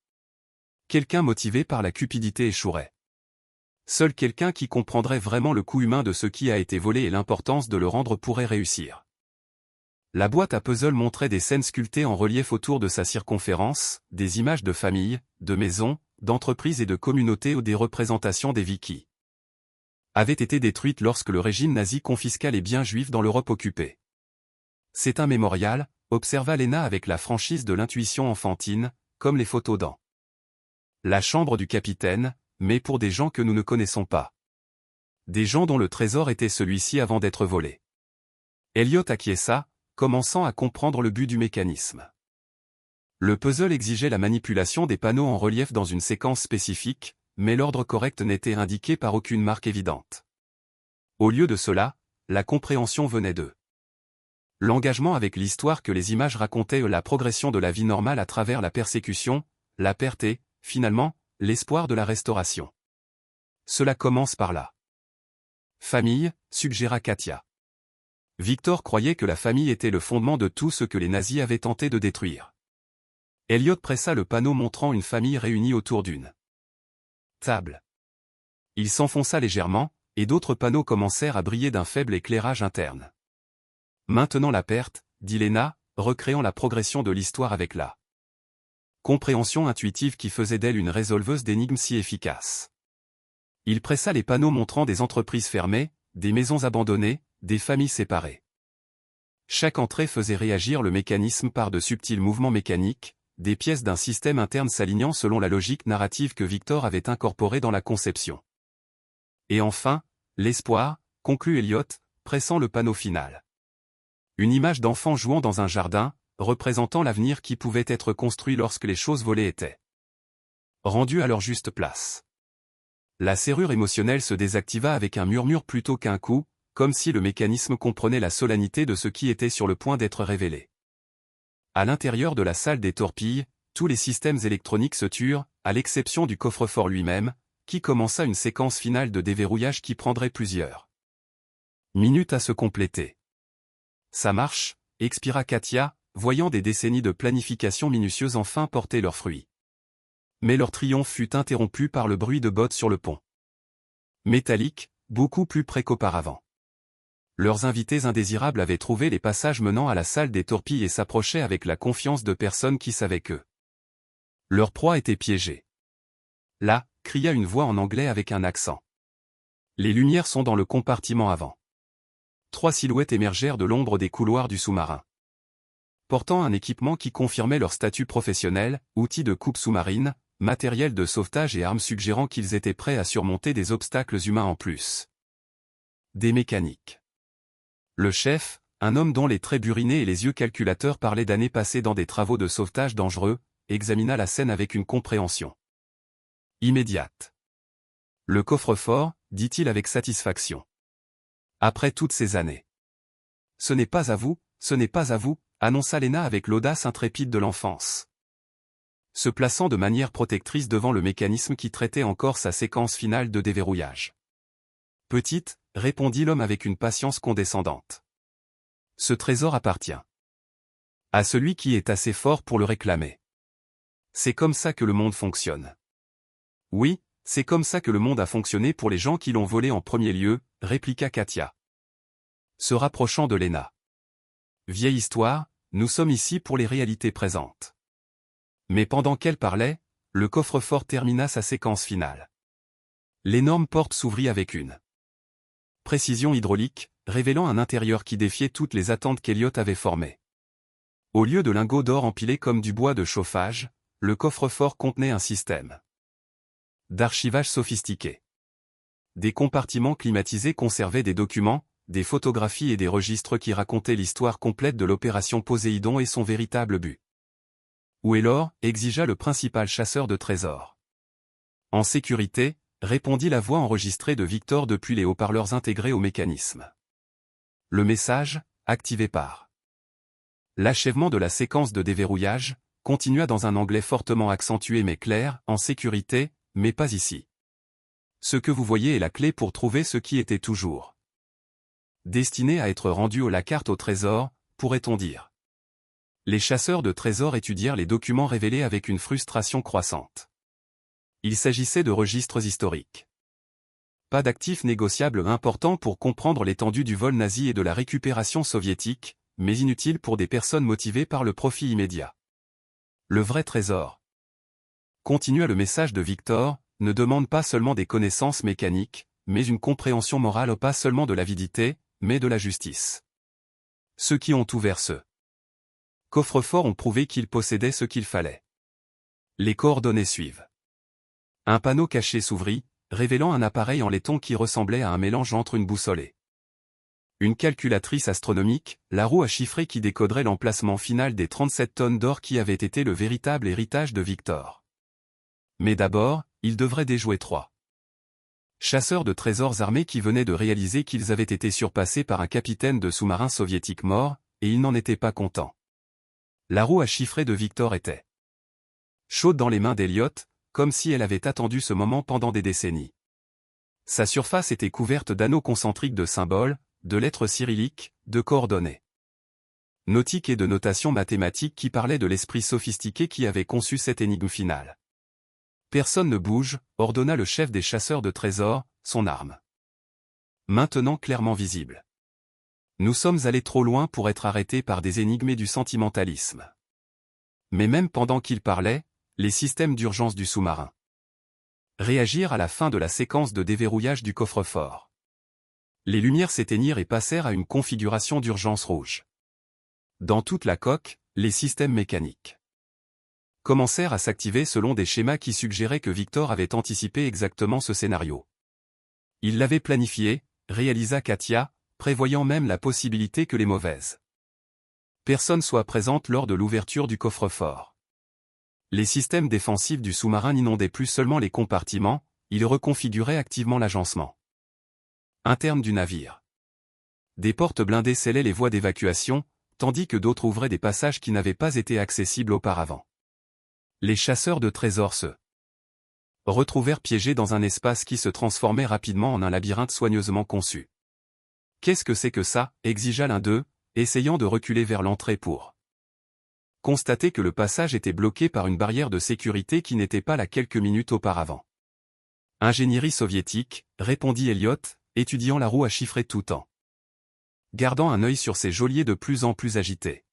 Quelqu'un motivé par la cupidité échouerait. Seul quelqu'un qui comprendrait vraiment le coût humain de ce qui a été volé et l'importance de le rendre pourrait réussir. La boîte à puzzle montrait des scènes sculptées en relief autour de sa circonférence, des images de familles, de maisons, d'entreprises et de communautés ou des représentations des Vikings avaient été détruites lorsque le régime nazi confisqua les biens juifs dans l'Europe occupée. C'est un mémorial, observa Lena avec la franchise de l'intuition enfantine, comme les photos dans la chambre du capitaine, mais pour des gens que nous ne connaissons pas. Des gens dont le trésor était celui-ci avant d'être volé. Elliot acquiesça, commençant à comprendre le but du mécanisme. Le puzzle exigeait la manipulation des panneaux en relief dans une séquence spécifique, mais l'ordre correct n'était indiqué par aucune marque évidente. Au lieu de cela, la compréhension venait d'eux. L'engagement avec l'histoire que les images racontaient la progression de la vie normale à travers la persécution, la perte et, finalement, l'espoir de la restauration. Cela commence par là. Famille, suggéra Katia. Victor croyait que la famille était le fondement de tout ce que les nazis avaient tenté de détruire. Elliot pressa le panneau montrant une famille réunie autour d'une table. Il s'enfonça légèrement, et d'autres panneaux commencèrent à briller d'un faible éclairage interne. Maintenant la perte, dit Lena, recréant la progression de l'histoire avec la compréhension intuitive qui faisait d'elle une résolveuse d'énigmes si efficace. Il pressa les panneaux montrant des entreprises fermées, des maisons abandonnées, des familles séparées. Chaque entrée faisait réagir le mécanisme par de subtils mouvements mécaniques, des pièces d'un système interne s'alignant selon la logique narrative que Victor avait incorporée dans la conception. Et enfin, l'espoir, conclut Elliot, pressant le panneau final. Une image d'enfant jouant dans un jardin, représentant l'avenir qui pouvait être construit lorsque les choses volées étaient rendues à leur juste place. La serrure émotionnelle se désactiva avec un murmure plutôt qu'un coup, comme si le mécanisme comprenait la solennité de ce qui était sur le point d'être révélé. À l'intérieur de la salle des torpilles, tous les systèmes électroniques se turent, à l'exception du coffre-fort lui-même, qui commença une séquence finale de déverrouillage qui prendrait plusieurs minutes à se compléter. Ça marche, expira Katia, voyant des décennies de planification minutieuse enfin porter leurs fruits. Mais leur triomphe fut interrompu par le bruit de bottes sur le pont. Métallique, beaucoup plus près qu'auparavant. Leurs invités indésirables avaient trouvé les passages menant à la salle des torpilles et s'approchaient avec la confiance de personnes qui savaient que leur proie était piégée. Là, cria une voix en anglais avec un accent. Les lumières sont dans le compartiment avant. 3 silhouettes émergèrent de l'ombre des couloirs du sous-marin. Portant un équipement qui confirmait leur statut professionnel, outils de coupe sous-marine, matériel de sauvetage et armes suggérant qu'ils étaient prêts à surmonter des obstacles humains en plus. Des mécaniques. Le chef, un homme dont les traits burinés et les yeux calculateurs parlaient d'années passées dans des travaux de sauvetage dangereux, examina la scène avec une compréhension immédiate. Le coffre-fort, dit-il avec satisfaction. Après toutes ces années. Ce n'est pas à vous, ce n'est pas à vous, annonça Lena avec l'audace intrépide de l'enfance. Se plaçant de manière protectrice devant le mécanisme qui traitait encore sa séquence finale de déverrouillage. Petite, répondit l'homme avec une patience condescendante. Ce trésor appartient à celui qui est assez fort pour le réclamer. C'est comme ça que le monde fonctionne. Oui, c'est comme ça que le monde a fonctionné pour les gens qui l'ont volé en premier lieu, répliqua Katia. Se rapprochant de Lena. Vieille histoire, nous sommes ici pour les réalités présentes. Mais pendant qu'elle parlait, le coffre-fort termina sa séquence finale. L'énorme porte s'ouvrit avec une précision hydraulique, révélant un intérieur qui défiait toutes les attentes qu'Elliot avait formées. Au lieu de lingots d'or empilés comme du bois de chauffage, le coffre-fort contenait un système d'archivage sophistiqué. Des compartiments climatisés conservaient des documents, des photographies et des registres qui racontaient l'histoire complète de l'opération Poséidon et son véritable but. Où est l'or, exigea le principal chasseur de trésors. En sécurité, répondit la voix enregistrée de Victor depuis les haut-parleurs intégrés au mécanisme. Le message, activé par l'achèvement de la séquence de déverrouillage, continua dans un anglais fortement accentué mais clair, en sécurité, mais pas ici. Ce que vous voyez est la clé pour trouver ce qui était toujours destiné à être rendu à la carte au trésor, pourrait-on dire. Les chasseurs de trésors étudièrent les documents révélés avec une frustration croissante. Il s'agissait de registres historiques. Pas d'actifs négociables importants pour comprendre l'étendue du vol nazi et de la récupération soviétique, mais inutiles pour des personnes motivées par le profit immédiat. Le vrai trésor, continua le message de Victor, ne demande pas seulement des connaissances mécaniques, mais une compréhension morale pas seulement de l'avidité, mais de la justice. Ceux qui ont ouvert ce coffre-fort ont prouvé qu'ils possédaient ce qu'il fallait. Les coordonnées suivent. Un panneau caché s'ouvrit, révélant un appareil en laiton qui ressemblait à un mélange entre une boussole et une calculatrice astronomique, la roue à chiffrer qui décoderait l'emplacement final des 37 tonnes d'or qui avaient été le véritable héritage de Victor. Mais d'abord, il devrait déjouer 3 chasseurs de trésors armés qui venaient de réaliser qu'ils avaient été surpassés par un capitaine de sous-marin soviétique mort, et ils n'en étaient pas contents. La roue à chiffrer de Victor était chaude dans les mains d'Elliott, comme si elle avait attendu ce moment pendant des décennies. Sa surface était couverte d'anneaux concentriques de symboles, de lettres cyrilliques, de coordonnées nautiques et de notations mathématiques qui parlaient de l'esprit sophistiqué qui avait conçu cette énigme finale. Personne ne bouge, ordonna le chef des chasseurs de trésors, son arme maintenant clairement visible. Nous sommes allés trop loin pour être arrêtés par des énigmes et du sentimentalisme. Mais même pendant qu'il parlait, les systèmes d'urgence du sous-marin réagirent à la fin de la séquence de déverrouillage du coffre-fort. Les lumières s'éteignirent et passèrent à une configuration d'urgence rouge. Dans toute la coque, les systèmes mécaniques commencèrent à s'activer selon des schémas qui suggéraient que Victor avait anticipé exactement ce scénario. Il l'avait planifié, réalisa Katia, prévoyant même la possibilité que les mauvaises personnes soient présentes lors de l'ouverture du coffre-fort. Les systèmes défensifs du sous-marin n'inondaient plus seulement les compartiments, ils reconfiguraient activement l'agencement interne du navire. Des portes blindées scellaient les voies d'évacuation, tandis que d'autres ouvraient des passages qui n'avaient pas été accessibles auparavant. Les chasseurs de trésors se retrouvèrent piégés dans un espace qui se transformait rapidement en un labyrinthe soigneusement conçu. « Qu'est-ce que c'est que ça » exigea l'un d'eux, essayant de reculer vers l'entrée pour constater que le passage était bloqué par une barrière de sécurité qui n'était pas là quelques minutes auparavant. « Ingénierie soviétique » répondit Elliott, étudiant la roue à chiffrer tout en gardant un œil sur ses geôliers de plus en plus agités.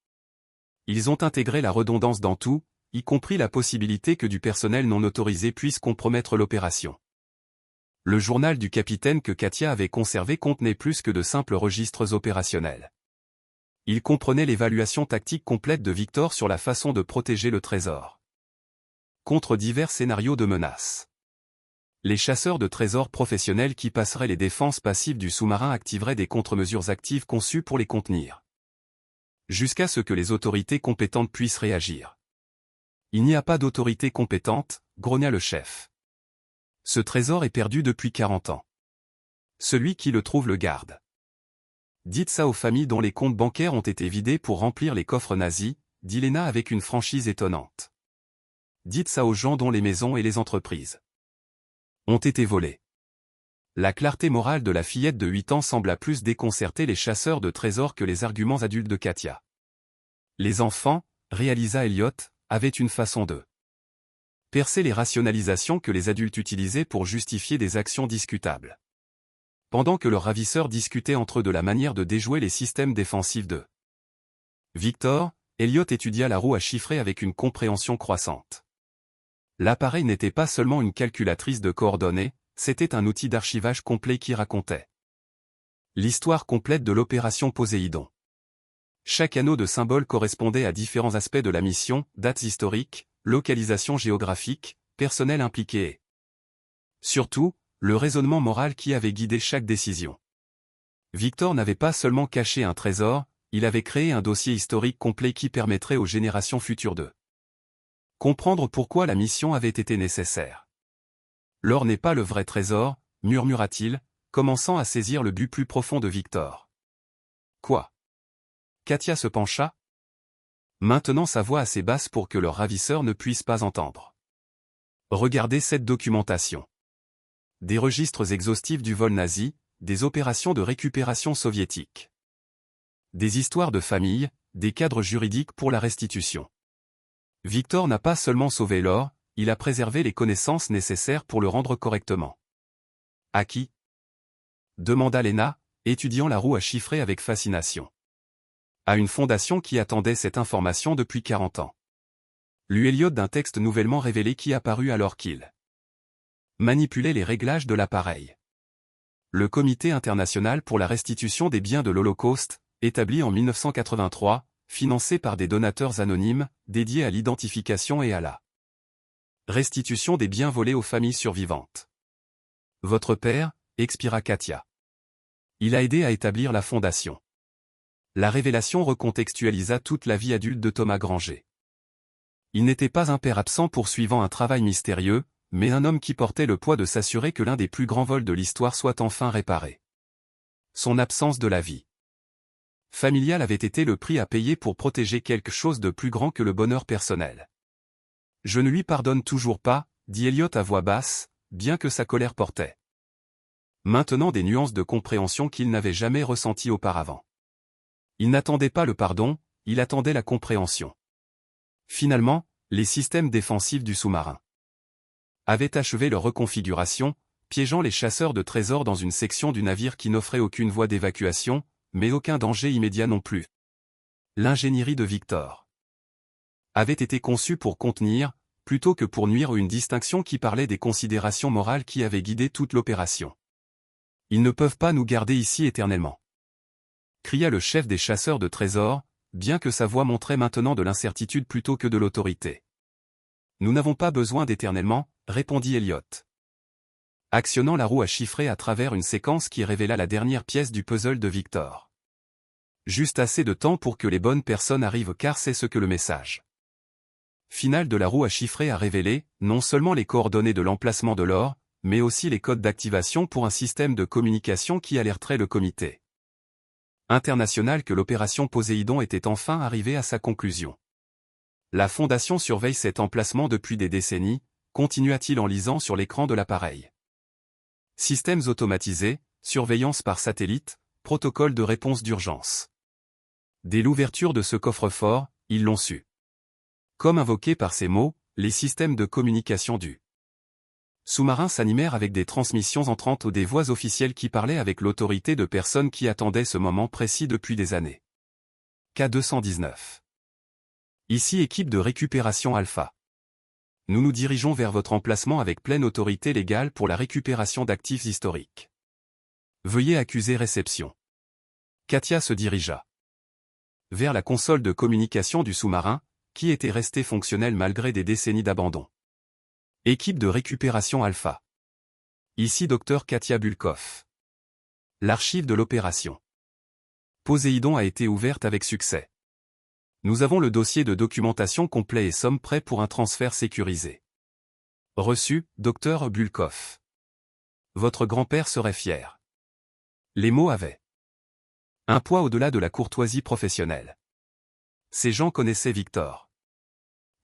Ils ont intégré la redondance dans tout, y compris la possibilité que du personnel non autorisé puisse compromettre l'opération. Le journal du capitaine que Katia avait conservé contenait plus que de simples registres opérationnels. Il comprenait l'évaluation tactique complète de Victor sur la façon de protéger le trésor contre divers scénarios de menaces. Les chasseurs de trésors professionnels qui passeraient les défenses passives du sous-marin activeraient des contre-mesures actives conçues pour les contenir, jusqu'à ce que les autorités compétentes puissent réagir. Il n'y a pas d'autorité compétente, grogna le chef. Ce trésor est perdu depuis 40 ans. Celui qui le trouve le garde. Dites ça aux familles dont les comptes bancaires ont été vidés pour remplir les coffres nazis, dit Lena avec une franchise étonnante. Dites ça aux gens dont les maisons et les entreprises ont été volés. La clarté morale de la fillette de 8 ans sembla plus déconcerter les chasseurs de trésors que les arguments adultes de Katia. Les enfants, réalisa Elliott, avaient une façon de percer les rationalisations que les adultes utilisaient pour justifier des actions discutables. Pendant que leurs ravisseurs discutaient entre eux de la manière de déjouer les systèmes défensifs de Victor, Elliott étudia la roue à chiffrer avec une compréhension croissante. L'appareil n'était pas seulement une calculatrice de coordonnées, c'était un outil d'archivage complet qui racontait l'histoire complète de l'opération Poséidon. Chaque anneau de symbole correspondait à différents aspects de la mission, dates historiques, localisation géographique, personnel impliqué et surtout, le raisonnement moral qui avait guidé chaque décision. Victor n'avait pas seulement caché un trésor, il avait créé un dossier historique complet qui permettrait aux générations futures de comprendre pourquoi la mission avait été nécessaire. L'or n'est pas le vrai trésor, murmura-t-il, commençant à saisir le but plus profond de Victor. Quoi? Katia se pencha, maintenant sa voix assez basse pour que leur ravisseur ne puisse pas entendre. Regardez cette documentation. Des registres exhaustifs du vol nazi, des opérations de récupération soviétique. Des histoires de famille, des cadres juridiques pour la restitution. Victor n'a pas seulement sauvé l'or, il a préservé les connaissances nécessaires pour le rendre correctement. À qui? Demanda Lena, étudiant la roue à chiffrer avec fascination. À une fondation qui attendait cette information depuis 40 ans. Lut Elliott d'un texte nouvellement révélé qui apparut alors qu'il manipulait les réglages de l'appareil. Le Comité international pour la restitution des biens de l'Holocauste, établi en 1983, financé par des donateurs anonymes, dédiés à l'identification et à la restitution des biens volés aux familles survivantes. Votre père, expira Katia. Il a aidé à établir la fondation. La révélation recontextualisa toute la vie adulte de Thomas Granger. Il n'était pas un père absent poursuivant un travail mystérieux, mais un homme qui portait le poids de s'assurer que l'un des plus grands vols de l'histoire soit enfin réparé. Son absence de la vie familiale avait été le prix à payer pour protéger quelque chose de plus grand que le bonheur personnel. Je ne lui pardonne toujours pas, dit Elliot à voix basse, bien que sa colère portait maintenant des nuances de compréhension qu'il n'avait jamais ressenties auparavant. Il n'attendait pas le pardon, il attendait la compréhension. Finalement, les systèmes défensifs du sous-marin avaient achevé leur reconfiguration, piégeant les chasseurs de trésors dans une section du navire qui n'offrait aucune voie d'évacuation, mais aucun danger immédiat non plus. L'ingénierie de Victor avait été conçue pour contenir, plutôt que pour nuire, une distinction qui parlait des considérations morales qui avaient guidé toute l'opération. Ils ne peuvent pas nous garder ici éternellement, cria le chef des chasseurs de trésors, bien que sa voix montrait maintenant de l'incertitude plutôt que de l'autorité. Nous n'avons pas besoin d'éternellement, répondit Elliot, actionnant la roue à chiffrer à travers une séquence qui révéla la dernière pièce du puzzle de Victor. Juste assez de temps pour que les bonnes personnes arrivent, car c'est ce que le message final de la roue à chiffrer a révélé, non seulement les coordonnées de l'emplacement de l'or, mais aussi les codes d'activation pour un système de communication qui alerterait le comité international que l'opération Poséidon était enfin arrivée à sa conclusion. La Fondation surveille cet emplacement depuis des décennies, continua-t-il en lisant sur l'écran de l'appareil. Systèmes automatisés, surveillance par satellite, protocole de réponse d'urgence. Dès l'ouverture de ce coffre-fort, ils l'ont su. Comme invoqué par ces mots, les systèmes de communication du sous-marin s'animèrent avec des transmissions entrantes ou des voix officielles qui parlaient avec l'autorité de personnes qui attendaient ce moment précis depuis des années. K219. Ici équipe de récupération Alpha. Nous nous dirigeons vers votre emplacement avec pleine autorité légale pour la récupération d'actifs historiques. Veuillez accuser réception. Katia se dirigea vers la console de communication du sous-marin, qui était restée fonctionnelle malgré des décennies d'abandon. Équipe de récupération Alpha. Ici Dr Katia Bulkoff. L'archive de l'opération Poséidon a été ouverte avec succès. Nous avons le dossier de documentation complet et sommes prêts pour un transfert sécurisé. Reçu, Dr Bulkoff. Votre grand-père serait fier. Les mots avaient un poids au-delà de la courtoisie professionnelle. Ces gens connaissaient Victor.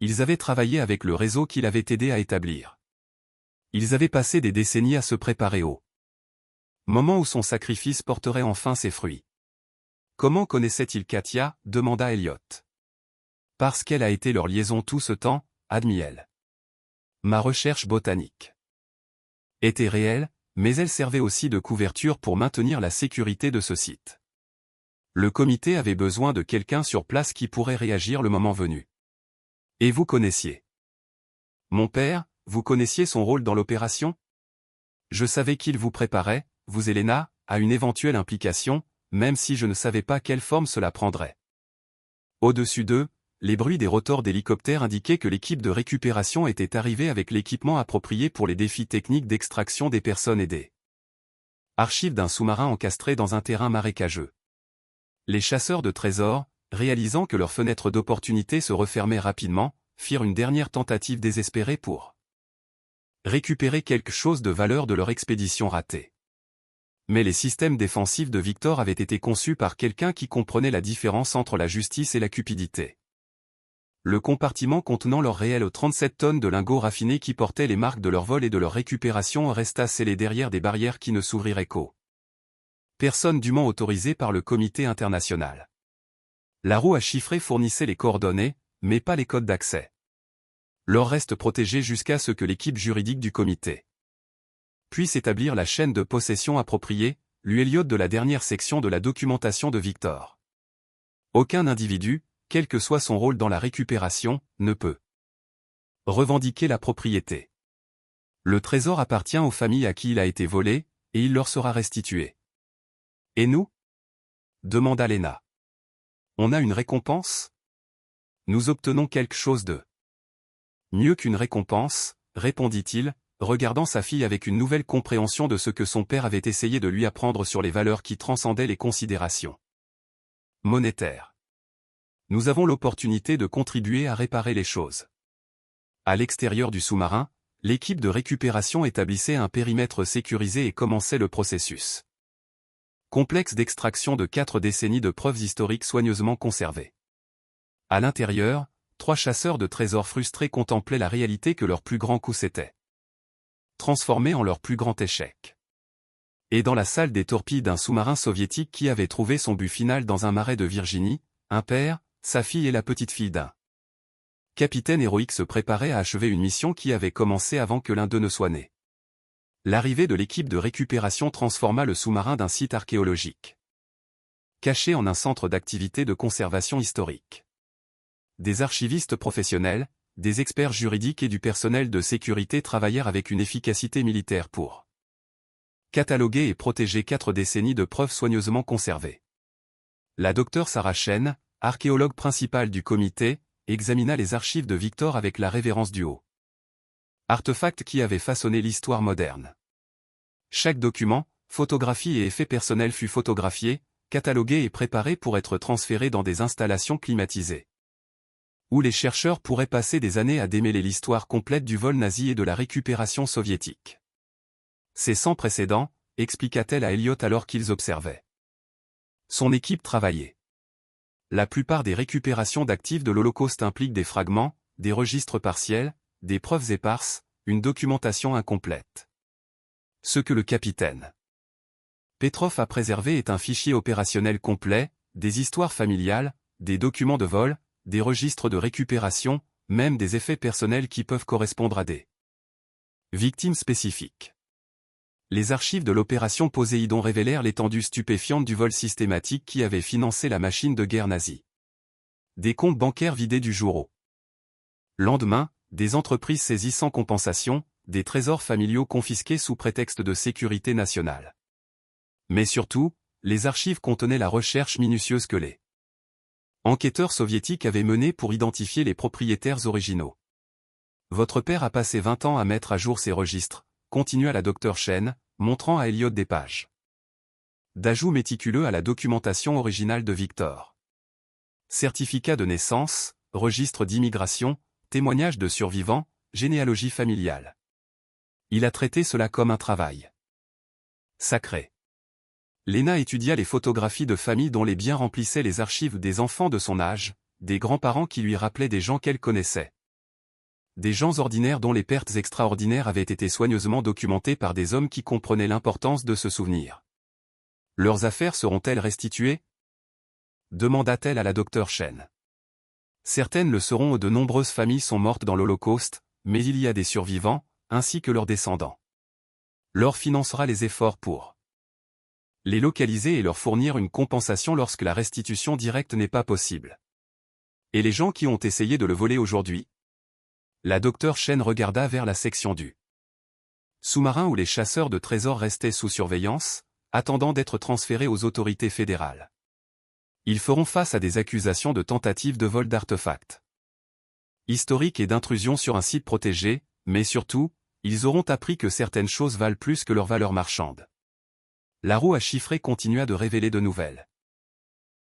Ils avaient travaillé avec le réseau qu'il avait aidé à établir. Ils avaient passé des décennies à se préparer au moment où son sacrifice porterait enfin ses fruits. Comment connaissait-il Katia, demanda Elliot. Parce qu'elle a été leur liaison tout ce temps, admit-elle. Ma recherche botanique était réelle, mais elle servait aussi de couverture pour maintenir la sécurité de ce site. Le comité avait besoin de quelqu'un sur place qui pourrait réagir le moment venu. Et vous connaissiez mon père, vous connaissiez son rôle dans l'opération? Je savais qu'il vous préparait, vous Elena, à une éventuelle implication, même si je ne savais pas quelle forme cela prendrait. Au-dessus d'eux, les bruits des rotors d'hélicoptères indiquaient que l'équipe de récupération était arrivée avec l'équipement approprié pour les défis techniques d'extraction des personnes aidées. Archives d'un sous-marin encastré dans un terrain marécageux. Les chasseurs de trésors, réalisant que leur fenêtre d'opportunité se refermait rapidement, firent une dernière tentative désespérée pour récupérer quelque chose de valeur de leur expédition ratée. Mais les systèmes défensifs de Victor avaient été conçus par quelqu'un qui comprenait la différence entre la justice et la cupidité. Le compartiment contenant leurs réels 37 tonnes de lingots raffinés qui portaient les marques de leur vol et de leur récupération resta scellé derrière des barrières qui ne s'ouvriraient qu'aux personnes dûment autorisées par le comité international. La roue à chiffrer fournissait les coordonnées, mais pas les codes d'accès. L'or reste protégé jusqu'à ce que l'équipe juridique du comité puisse établir la chaîne de possession appropriée, lut Elliot de la dernière section de la documentation de Victor. Aucun individu, quel que soit son rôle dans la récupération, ne peut revendiquer la propriété. Le trésor appartient aux familles à qui il a été volé, et il leur sera restitué. Et nous? Demanda Lena. On a une récompense? Nous obtenons quelque chose de mieux qu'une récompense, répondit-il, regardant sa fille avec une nouvelle compréhension de ce que son père avait essayé de lui apprendre sur les valeurs qui transcendaient les considérations monétaires. Nous avons l'opportunité de contribuer à réparer les choses. À l'extérieur du sous-marin, l'équipe de récupération établissait un périmètre sécurisé et commençait le processus complexe d'extraction de 4 décennies de preuves historiques soigneusement conservées. À l'intérieur, 3 chasseurs de trésors frustrés contemplaient la réalité que leur plus grand coup s'était transformé en leur plus grand échec. Et dans la salle des torpilles d'un sous-marin soviétique qui avait trouvé son but final dans un marais de Virginie, un père, sa fille et la petite-fille d'un capitaine héroïque se préparaient à achever une mission qui avait commencé avant que l'un d'eux ne soit né. L'arrivée de l'équipe de récupération transforma le sous-marin d'un site archéologique caché en un centre d'activité de conservation historique. Des archivistes professionnels, des experts juridiques et du personnel de sécurité travaillèrent avec une efficacité militaire pour cataloguer et protéger 4 décennies de preuves soigneusement conservées. La docteure Sarah Chen, archéologue principale du comité, examina les archives de Victor avec la révérence du haut artefact qui avait façonné l'histoire moderne. Chaque document, photographie et effet personnel fut photographié, catalogué et préparé pour être transféré dans des installations climatisées, où les chercheurs pourraient passer des années à démêler l'histoire complète du vol nazi et de la récupération soviétique. C'est sans précédent, expliqua-t-elle à Elliot alors qu'ils observaient son équipe travailler. La plupart des récupérations d'actifs de l'Holocauste impliquent des fragments, des registres partiels, des preuves éparses, une documentation incomplète. Ce que le capitaine Petrov a préservé est un fichier opérationnel complet, des histoires familiales, des documents de vol, des registres de récupération, même des effets personnels qui peuvent correspondre à des victimes spécifiques. Les archives de l'opération Poséidon révélèrent l'étendue stupéfiante du vol systématique qui avait financé la machine de guerre nazie. Des comptes bancaires vidés du jour au lendemain, des entreprises saisies sans compensation, des trésors familiaux confisqués sous prétexte de sécurité nationale. Mais surtout, les archives contenaient la recherche minutieuse que les enquêteurs soviétiques avaient menée pour identifier les propriétaires originaux. Votre père a passé 20 ans à mettre à jour ces registres, continua la docteure Chen, montrant à Elliot des pages d'ajout méticuleux à la documentation originale de Victor. Certificat de naissance, registre d'immigration, témoignages de survivants, généalogie familiale. Il a traité cela comme un travail sacré. Lena étudia les photographies de famille dont les biens remplissaient les archives des enfants de son âge, des grands-parents qui lui rappelaient des gens qu'elle connaissait. Des gens ordinaires dont les pertes extraordinaires avaient été soigneusement documentées par des hommes qui comprenaient l'importance de se souvenir. Leurs affaires seront-elles restituées? Demanda-t-elle à la docteure Chen. Certaines le seront. De nombreuses familles sont mortes dans l'Holocauste, mais il y a des survivants, ainsi que leurs descendants. L'OR financera les efforts pour les localiser et leur fournir une compensation lorsque la restitution directe n'est pas possible. Et les gens qui ont essayé de le voler aujourd'hui? La docteure Chen regarda vers la section du sous-marin où les chasseurs de trésors restaient sous surveillance, attendant d'être transférés aux autorités fédérales. Ils feront face à des accusations de tentative de vol d'artefacts historiques et d'intrusion sur un site protégé, mais surtout, ils auront appris que certaines choses valent plus que leur valeur marchande. La roue à chiffrer continua de révéler de nouvelles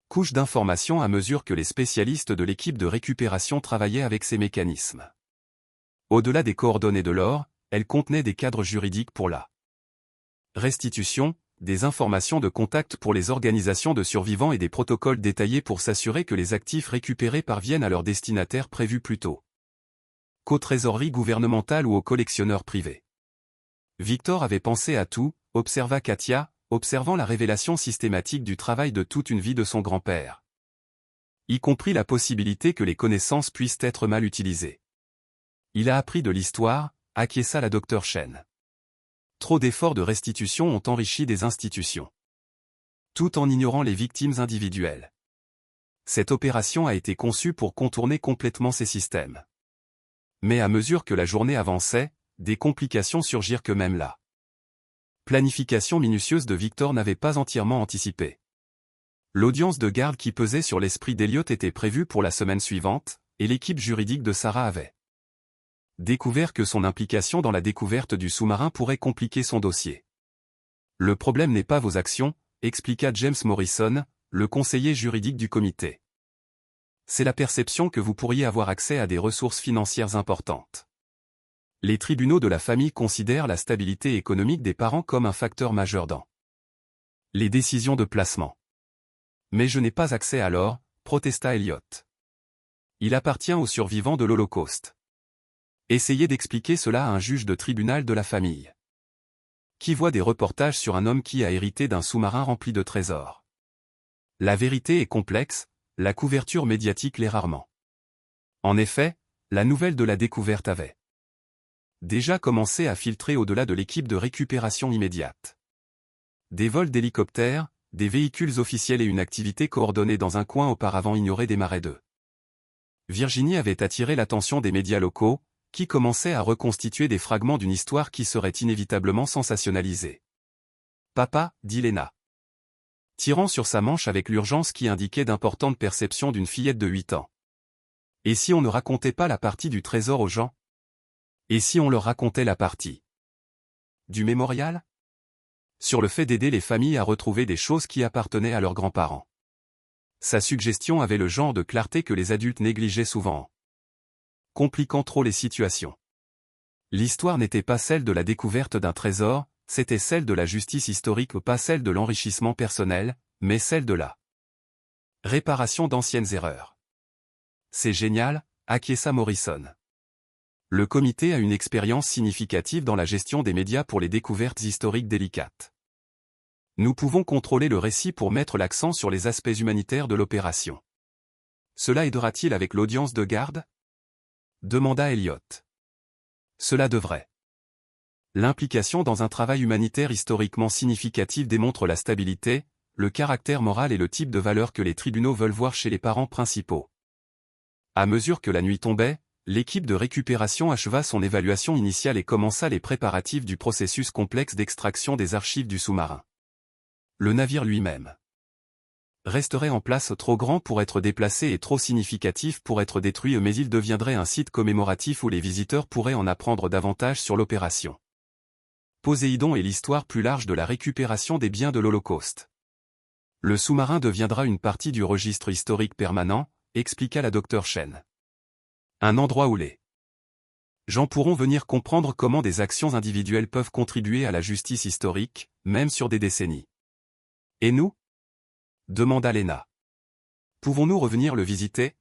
couches d'informations à mesure que les spécialistes de l'équipe de récupération travaillaient avec ces mécanismes. Au-delà des coordonnées de l'or, elles contenaient des cadres juridiques pour la restitution, des informations de contact pour les organisations de survivants et des protocoles détaillés pour s'assurer que les actifs récupérés parviennent à leur destinataire prévu plus tôt qu'aux trésoreries gouvernementales ou aux collectionneurs privés. Victor avait pensé à tout, observa Katia, observant la révélation systématique du travail de toute une vie de son grand-père. Y compris la possibilité que les connaissances puissent être mal utilisées. Il a appris de l'histoire, acquiesça la docteure Chen. Trop d'efforts de restitution ont enrichi des institutions, tout en ignorant les victimes individuelles. Cette opération a été conçue pour contourner complètement ces systèmes. Mais à mesure que la journée avançait, des complications surgirent que même la planification minutieuse de Victor n'avait pas entièrement anticipé. L'audience de garde qui pesait sur l'esprit d'Elliot était prévue pour la semaine suivante, et l'équipe juridique de Sarah avait découvert que son implication dans la découverte du sous-marin pourrait compliquer son dossier. Le problème n'est pas vos actions, expliqua James Morrison, le conseiller juridique du comité. C'est la perception que vous pourriez avoir accès à des ressources financières importantes. Les tribunaux de la famille considèrent la stabilité économique des parents comme un facteur majeur dans les décisions de placement. Mais je n'ai pas accès alors, protesta Elliot. Il appartient aux survivants de l'Holocauste. Essayez d'expliquer cela à un juge de tribunal de la famille. Qui voit des reportages sur un homme qui a hérité d'un sous-marin rempli de trésors. La vérité est complexe, la couverture médiatique l'est rarement. En effet, la nouvelle de la découverte avait déjà commencé à filtrer au-delà de l'équipe de récupération immédiate. Des vols d'hélicoptères, des véhicules officiels et une activité coordonnée dans un coin auparavant ignoré démarraient de Virginie avait attiré l'attention des médias locaux, qui commençaient à reconstituer des fragments d'une histoire qui serait inévitablement sensationnalisée. « Papa, dit Lena, tirant sur sa manche avec l'urgence qui indiquait d'importantes perceptions d'une fillette de 8 ans. Et si on ne racontait pas la partie du trésor aux gens? Et si on leur racontait la partie du mémorial? Sur le fait d'aider les familles à retrouver des choses qui appartenaient à leurs grands-parents. Sa suggestion avait le genre de clarté que les adultes négligeaient souvent, compliquant trop les situations. L'histoire n'était pas celle de la découverte d'un trésor, c'était celle de la justice historique, pas celle de l'enrichissement personnel, mais celle de la réparation d'anciennes erreurs. C'est génial, acquiesça Morrison. Le comité a une expérience significative dans la gestion des médias pour les découvertes historiques délicates. Nous pouvons contrôler le récit pour mettre l'accent sur les aspects humanitaires de l'opération. Cela aidera-t-il avec l'audience de garde? Demanda Elliot. Cela devrait. L'implication dans un travail humanitaire historiquement significatif démontre la stabilité, le caractère moral et le type de valeur que les tribunaux veulent voir chez les parents principaux. À mesure que la nuit tombait, l'équipe de récupération acheva son évaluation initiale et commença les préparatifs du processus complexe d'extraction des archives du sous-marin. Le navire lui-même resterait en place trop grand pour être déplacé et trop significatif pour être détruit, mais il deviendrait un site commémoratif où les visiteurs pourraient en apprendre davantage sur l'opération Poséidon et l'histoire plus large de la récupération des biens de l'Holocauste. Le sous-marin deviendra une partie du registre historique permanent, expliqua la Dr Chen. Un endroit où les gens pourront venir comprendre comment des actions individuelles peuvent contribuer à la justice historique, même sur des décennies. Et nous? Demanda Lena. Pouvons-nous revenir le visiter?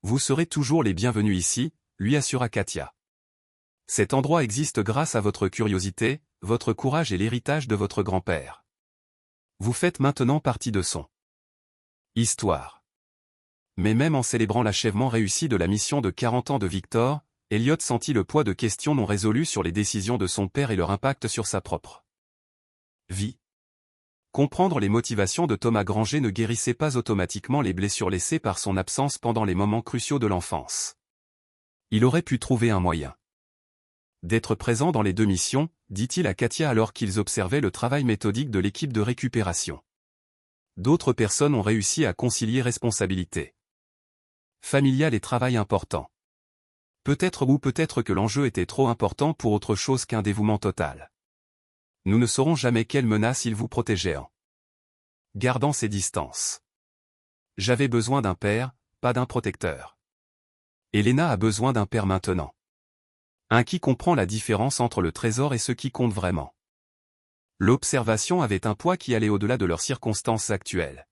Vous serez toujours les bienvenus ici, lui assura Katia. Cet endroit existe grâce à votre curiosité, votre courage et l'héritage de votre grand-père. Vous faites maintenant partie de son histoire. Mais même en célébrant l'achèvement réussi de la mission de 40 ans de Victor, Elliot sentit le poids de questions non résolues sur les décisions de son père et leur impact sur sa propre vie. Comprendre les motivations de Thomas Granger ne guérissait pas automatiquement les blessures laissées par son absence pendant les moments cruciaux de l'enfance. Il aurait pu trouver un moyen d'être présent dans les deux missions, dit-il à Katia alors qu'ils observaient le travail méthodique de l'équipe de récupération. D'autres personnes ont réussi à concilier responsabilité familiale et travail important. Peut-être que l'enjeu était trop important pour autre chose qu'un dévouement total. Nous ne saurons jamais quelle menace il vous protégeait en gardant ses distances. J'avais besoin d'un père, pas d'un protecteur. Elena a besoin d'un père maintenant. Un qui comprend la différence entre le trésor et ce qui compte vraiment. L'observation avait un poids qui allait au-delà de leurs circonstances actuelles.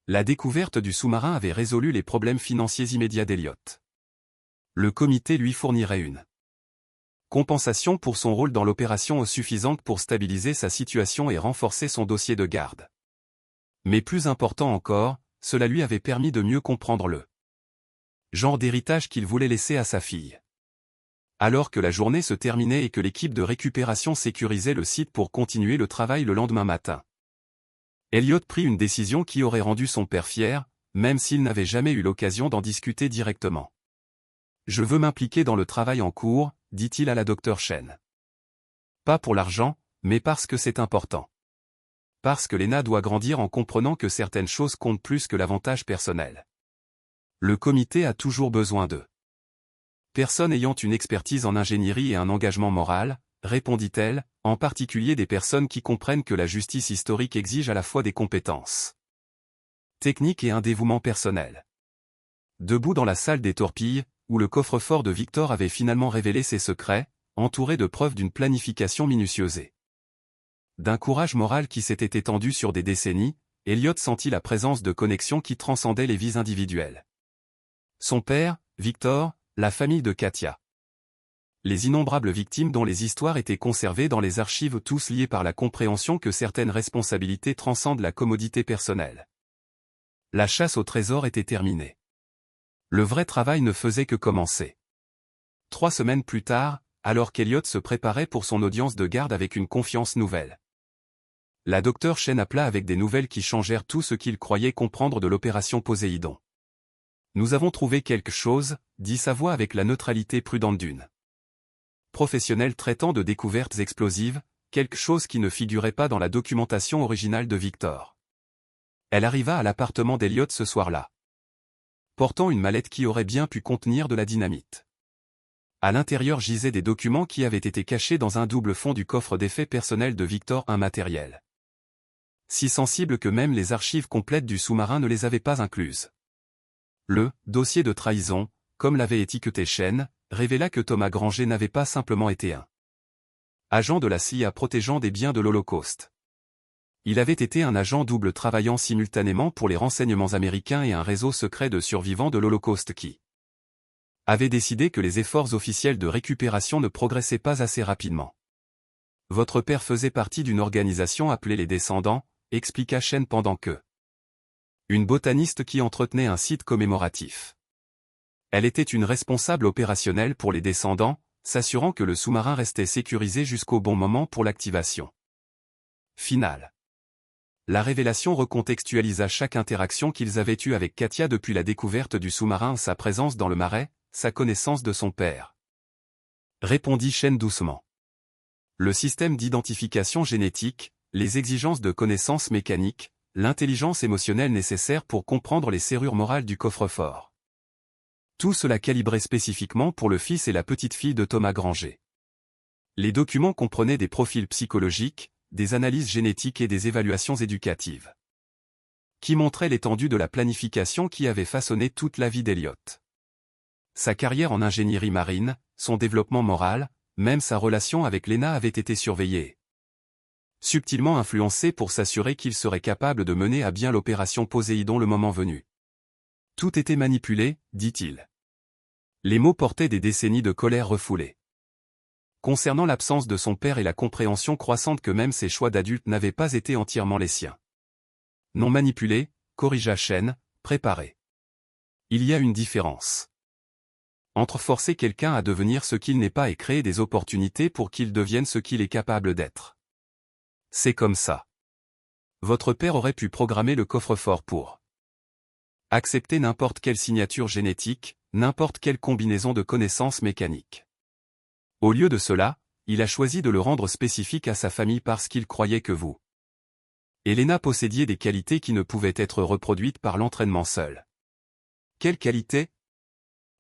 La découverte du sous-marin avait résolu les problèmes financiers immédiats d'Elliot. Le comité lui fournirait une compensation pour son rôle dans l'opération suffisante pour stabiliser sa situation et renforcer son dossier de garde. Mais plus important encore, cela lui avait permis de mieux comprendre le genre d'héritage qu'il voulait laisser à sa fille. Alors que la journée se terminait et que l'équipe de récupération sécurisait le site pour continuer le travail le lendemain matin, Elliot prit une décision qui aurait rendu son père fier, même s'il n'avait jamais eu l'occasion d'en discuter directement. Je veux m'impliquer dans le travail en cours, dit-il à la Dr Chen. Pas pour l'argent, mais parce que c'est important. Parce que Lena doit grandir en comprenant que certaines choses comptent plus que l'avantage personnel. Le comité a toujours besoin d'eux. Personnes ayant une expertise en ingénierie et un engagement moral, répondit-elle, en particulier des personnes qui comprennent que la justice historique exige à la fois des compétences techniques et un dévouement personnel. Debout dans la salle des torpilles, où le coffre-fort de Victor avait finalement révélé ses secrets, entouré de preuves d'une planification minutieuse. D'un courage moral qui s'était étendu sur des décennies, Elliot sentit la présence de connexions qui transcendaient les vies individuelles. Son père, Victor, la famille de Katia. Les innombrables victimes dont les histoires étaient conservées dans les archives, tous liés par la compréhension que certaines responsabilités transcendent la commodité personnelle. La chasse au trésor était terminée. Le vrai travail ne faisait que commencer. 3 semaines plus tard, alors qu'Elliot se préparait pour son audience de garde avec une confiance nouvelle. La docteure Chen appela avec des nouvelles qui changèrent tout ce qu'il croyait comprendre de l'opération Poséidon. Nous avons trouvé quelque chose, dit sa voix avec la neutralité prudente d'une professionnelle traitant de découvertes explosives, quelque chose qui ne figurait pas dans la documentation originale de Victor. Elle arriva à l'appartement d'Elliot ce soir-là, portant une mallette qui aurait bien pu contenir de la dynamite. À l'intérieur gisaient des documents qui avaient été cachés dans un double fond du coffre d'effets personnels de Victor, un matériel si sensible que même les archives complètes du sous-marin ne les avaient pas incluses. Le dossier de trahison, comme l'avait étiqueté Chen, révéla que Thomas Granger n'avait pas simplement été un agent de la CIA protégeant des biens de l'Holocauste. Il avait été un agent double travaillant simultanément pour les renseignements américains et un réseau secret de survivants de l'Holocauste qui avait décidé que les efforts officiels de récupération ne progressaient pas assez rapidement. Votre père faisait partie d'une organisation appelée les Descendants, expliqua Chen pendant que une botaniste qui entretenait un site commémoratif. Elle était une responsable opérationnelle pour les Descendants, s'assurant que le sous-marin restait sécurisé jusqu'au bon moment pour l'activation finale. La révélation recontextualisa chaque interaction qu'ils avaient eue avec Katia depuis la découverte du sous-marin, sa présence dans le marais, sa connaissance de son père. Répondit Chen doucement. Le système d'identification génétique, les exigences de connaissances mécaniques, l'intelligence émotionnelle nécessaire pour comprendre les serrures morales du coffre-fort. Tout cela calibré spécifiquement pour le fils et la petite-fille de Thomas Granger. Les documents comprenaient des profils psychologiques, des analyses génétiques et des évaluations éducatives, qui montraient l'étendue de la planification qui avait façonné toute la vie d'Elliot. Sa carrière en ingénierie marine, son développement moral, même sa relation avec Lena avait été surveillée, subtilement influencée pour s'assurer qu'il serait capable de mener à bien l'opération Poséidon le moment venu. Tout était manipulé, dit-il. Les mots portaient des décennies de colère refoulée. Concernant l'absence de son père et la compréhension croissante que même ses choix d'adulte n'avaient pas été entièrement les siens. Non manipulé, corrigea Chen, préparé. Il y a une différence entre forcer quelqu'un à devenir ce qu'il n'est pas et créer des opportunités pour qu'il devienne ce qu'il est capable d'être. C'est comme ça. Votre père aurait pu programmer le coffre-fort pour accepter n'importe quelle signature génétique, n'importe quelle combinaison de connaissances mécaniques. Au lieu de cela, il a choisi de le rendre spécifique à sa famille parce qu'il croyait que vous, Elena, possédiez des qualités qui ne pouvaient être reproduites par l'entraînement seul. Quelles qualités?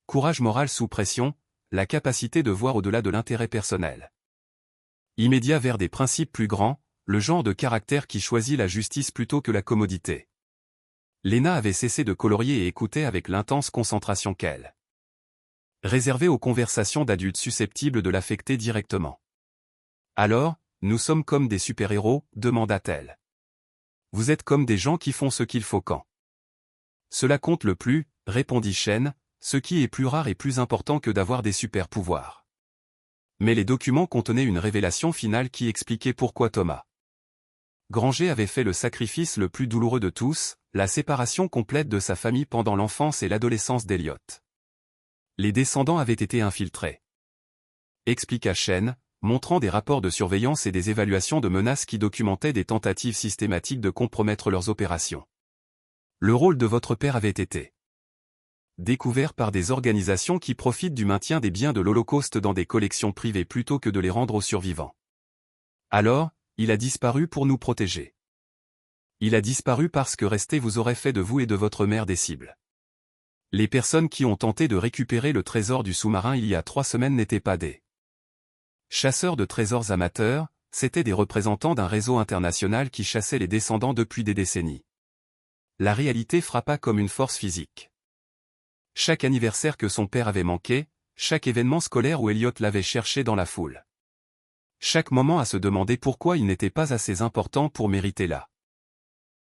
Courage moral sous pression, la capacité de voir au-delà de l'intérêt personnel immédiat vers des principes plus grands, le genre de caractère qui choisit la justice plutôt que la commodité. Lena avait cessé de colorier et écoutait avec l'intense concentration qu'elle réservée aux conversations d'adultes susceptibles de l'affecter directement. Alors, nous sommes comme des super-héros, demanda-t-elle. Vous êtes comme des gens qui font ce qu'il faut quand cela compte le plus, répondit Chen, ce qui est plus rare et plus important que d'avoir des super-pouvoirs. Mais les documents contenaient une révélation finale qui expliquait pourquoi Thomas Granger avait fait le sacrifice le plus douloureux de tous, la séparation complète de sa famille pendant l'enfance et l'adolescence d'Elliot. Les Descendants avaient été infiltrés, expliqua Chen, montrant des rapports de surveillance et des évaluations de menaces qui documentaient des tentatives systématiques de compromettre leurs opérations. Le rôle de votre père avait été découvert par des organisations qui profitent du maintien des biens de l'Holocauste dans des collections privées plutôt que de les rendre aux survivants. Alors, il a disparu pour nous protéger. Il a disparu parce que rester vous aurait fait de vous et de votre mère des cibles Les personnes qui ont tenté de récupérer le trésor du sous-marin il y a 3 semaines n'étaient pas des chasseurs de trésors amateurs, c'étaient des représentants d'un réseau international qui chassait les descendants depuis des décennies. La réalité frappa comme une force physique. Chaque anniversaire que son père avait manqué, chaque événement scolaire où Elliot l'avait cherché dans la foule. Chaque moment à se demander pourquoi il n'était pas assez important pour mériter la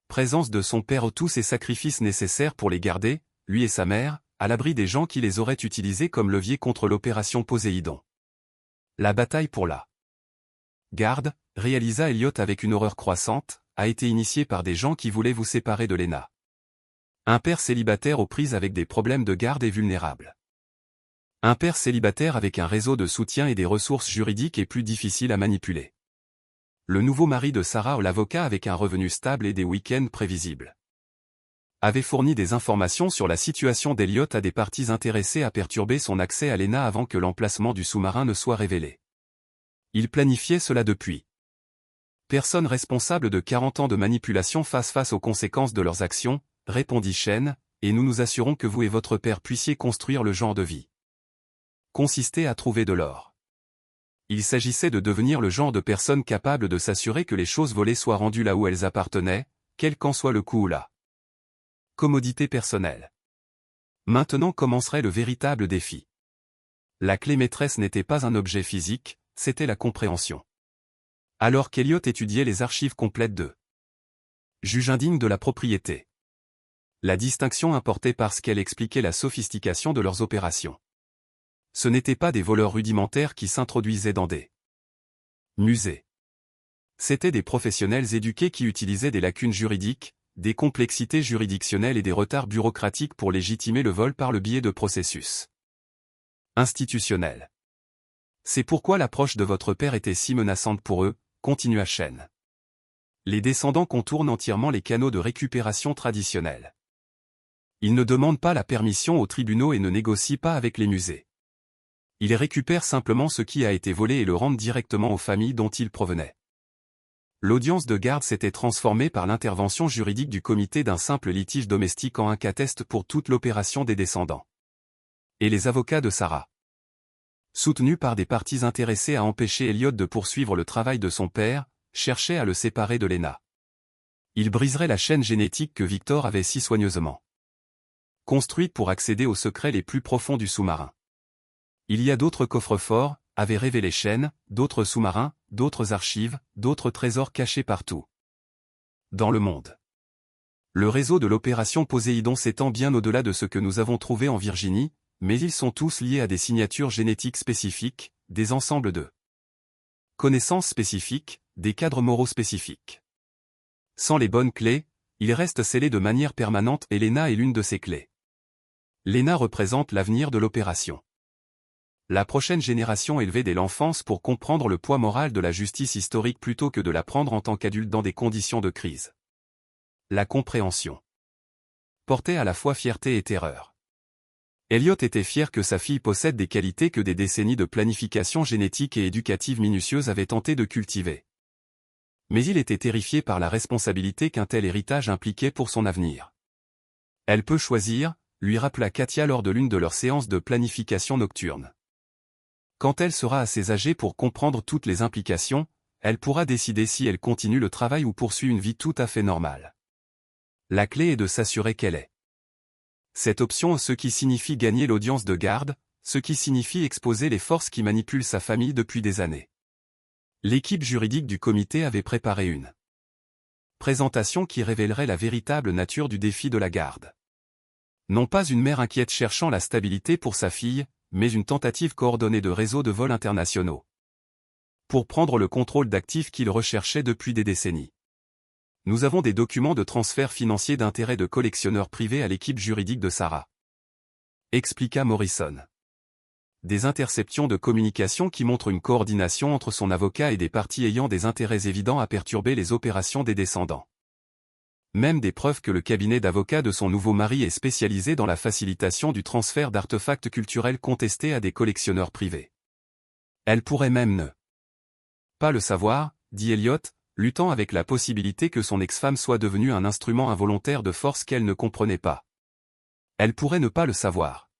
présence de son père, tous ces sacrifices nécessaires pour les garder, lui et sa mère, à l'abri des gens qui les auraient utilisés comme levier contre l'opération Poséidon. La bataille pour la garde, réalisa Elliot avec une horreur croissante, a été initiée par des gens qui voulaient vous séparer de Lena. Un père célibataire aux prises avec des problèmes de garde et vulnérable. Un père célibataire avec un réseau de soutien et des ressources juridiques et plus difficiles à manipuler. Le nouveau mari de Sarah, l'avocat avec un revenu stable et des week-ends prévisibles, avait fourni des informations sur la situation d'Elliot à des parties intéressées à perturber son accès à Lena avant que l'emplacement du sous-marin ne soit révélé. Il planifiait cela depuis. Personne responsable de 40 ans de manipulation face aux conséquences de leurs actions, répondit Shen, et nous nous assurons que vous et votre père puissiez construire le genre de vie. Consistait à trouver de l'or. Il s'agissait de devenir le genre de personne capable de s'assurer que les choses volées soient rendues là où elles appartenaient, quel qu'en soit le coût ou la commodité personnelle. Maintenant commencerait le véritable défi. La clé maîtresse n'était pas un objet physique, c'était la compréhension. Alors qu'Elliot étudiait les archives complètes de juge indigne de la propriété. La distinction importait parce qu'elle expliquait la sophistication de leurs opérations. Ce n'étaient pas des voleurs rudimentaires qui s'introduisaient dans des musées. C'étaient des professionnels éduqués qui utilisaient des lacunes juridiques, des complexités juridictionnelles et des retards bureaucratiques pour légitimer le vol par le biais de processus institutionnels. C'est pourquoi l'approche de votre père était si menaçante pour eux, continua Shen. Les descendants contournent entièrement les canaux de récupération traditionnels. Ils ne demandent pas la permission aux tribunaux et ne négocient pas avec les musées. Ils récupèrent simplement ce qui a été volé et le rendent directement aux familles dont ils provenaient. L'audience de garde s'était transformée par l'intervention juridique du comité d'un simple litige domestique en un cas test pour toute l'opération des descendants. Et les avocats de Sarah, soutenus par des parties intéressées à empêcher Elliot de poursuivre le travail de son père, cherchaient à le séparer de Lena. Ils briseraient la chaîne génétique que Victor avait si soigneusement construite pour accéder aux secrets les plus profonds du sous-marin. Il y a d'autres coffres-forts, avait révélé Shen, d'autres sous-marins, d'autres archives, d'autres trésors cachés partout dans le monde. Le réseau de l'opération Poséidon s'étend bien au-delà de ce que nous avons trouvé en Virginie, mais ils sont tous liés à des signatures génétiques spécifiques, des ensembles de connaissances spécifiques, des cadres moraux spécifiques. Sans les bonnes clés, ils restent scellés de manière permanente et Lena est l'une de ces clés. Lena représente l'avenir de l'opération. La prochaine génération élevée dès l'enfance pour comprendre le poids moral de la justice historique plutôt que de l'apprendre en tant qu'adulte dans des conditions de crise. La compréhension portait à la fois fierté et terreur. Elliot était fier que sa fille possède des qualités que des décennies de planification génétique et éducative minutieuse avaient tenté de cultiver. Mais il était terrifié par la responsabilité qu'un tel héritage impliquait pour son avenir. Elle peut choisir, lui rappela Katia lors de l'une de leurs séances de planification nocturne. Quand elle sera assez âgée pour comprendre toutes les implications, elle pourra décider si elle continue le travail ou poursuit une vie tout à fait normale. La clé est de s'assurer qu'elle est cette option, ce qui signifie gagner l'audience de garde, ce qui signifie exposer les forces qui manipulent sa famille depuis des années. L'équipe juridique du comité avait préparé une présentation qui révélerait la véritable nature du défi de la garde. Non pas une mère inquiète cherchant la stabilité pour sa fille, mais une tentative coordonnée de réseaux de vols internationaux. Pour prendre le contrôle d'actifs qu'il recherchait depuis des décennies. Nous avons des documents de transfert financier d'intérêt de collectionneurs privés à l'équipe juridique de Sarah. Expliqua Morrison. Des interceptions de communication qui montrent une coordination entre son avocat et des parties ayant des intérêts évidents à perturber les opérations des descendants. Même des preuves que le cabinet d'avocats de son nouveau mari est spécialisé dans la facilitation du transfert d'artefacts culturels contestés à des collectionneurs privés. Elle pourrait même ne pas le savoir, dit Elliot, luttant avec la possibilité que son ex-femme soit devenue un instrument involontaire de force qu'elle ne comprenait pas. Elle pourrait ne pas le savoir.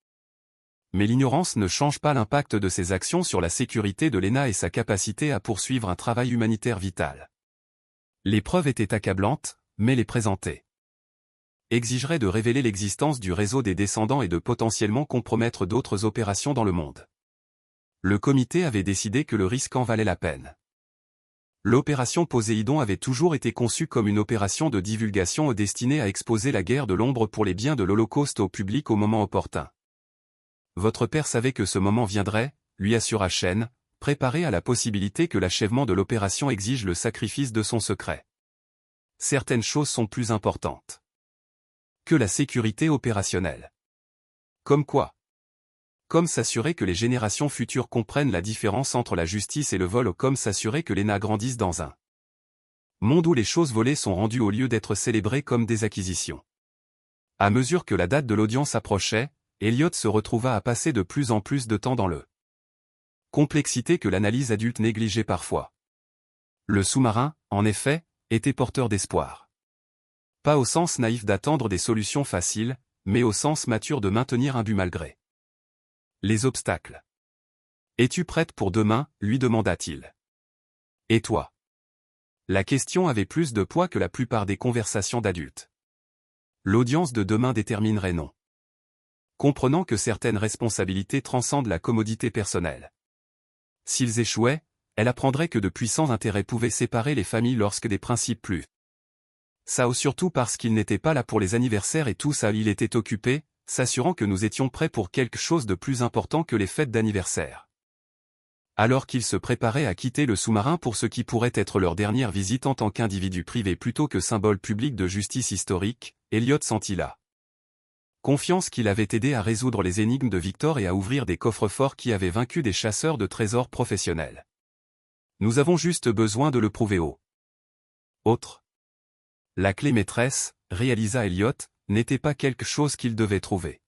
Mais l'ignorance ne change pas l'impact de ses actions sur la sécurité de Lena et sa capacité à poursuivre un travail humanitaire vital. Les preuves étaient accablantes, mais les présenter exigerait de révéler l'existence du réseau des descendants et de potentiellement compromettre d'autres opérations dans le monde. Le comité avait décidé que le risque en valait la peine. L'opération Poséidon avait toujours été conçue comme une opération de divulgation destinée à exposer la guerre de l'ombre pour les biens de l'Holocauste au public au moment opportun. Votre père savait que ce moment viendrait, lui assura Shen, préparé à la possibilité que l'achèvement de l'opération exige le sacrifice de son secret. Certaines choses sont plus importantes que la sécurité opérationnelle. Comme quoi? Comme s'assurer que les générations futures comprennent la différence entre la justice et le vol, ou comme s'assurer que Lena grandisse dans un monde où les choses volées sont rendues au lieu d'être célébrées comme des acquisitions. À mesure que la date de l'audience approchait, Elliot se retrouva à passer de plus en plus de temps dans le complexité que l'analyse adulte négligeait parfois. Le sous-marin, en effet, était porteur d'espoir. Pas au sens naïf d'attendre des solutions faciles, mais au sens mature de maintenir un but malgré les obstacles. « Es-tu prête pour demain » lui demanda-t-il. « Et toi ?» La question avait plus de poids que la plupart des conversations d'adultes. L'audience de demain déterminerait non. Comprenant que certaines responsabilités transcendent la commodité personnelle. S'ils échouaient, elle apprendrait que de puissants intérêts pouvaient séparer les familles lorsque des principes plus ça ou surtout parce qu'il n'était pas là pour les anniversaires et tout ça il était occupé, s'assurant que nous étions prêts pour quelque chose de plus important que les fêtes d'anniversaire. Alors qu'ils se préparaient à quitter le sous-marin pour ce qui pourrait être leur dernière visite en tant qu'individu privé plutôt que symbole public de justice historique, Elliot sentit la confiance qu'il avait aidé à résoudre les énigmes de Victor et à ouvrir des coffres-forts qui avaient vaincu des chasseurs de trésors professionnels. Nous avons juste besoin de le prouver aux autres. La clé maîtresse, réalisa Elliot, n'était pas quelque chose qu'ils devaient trouver.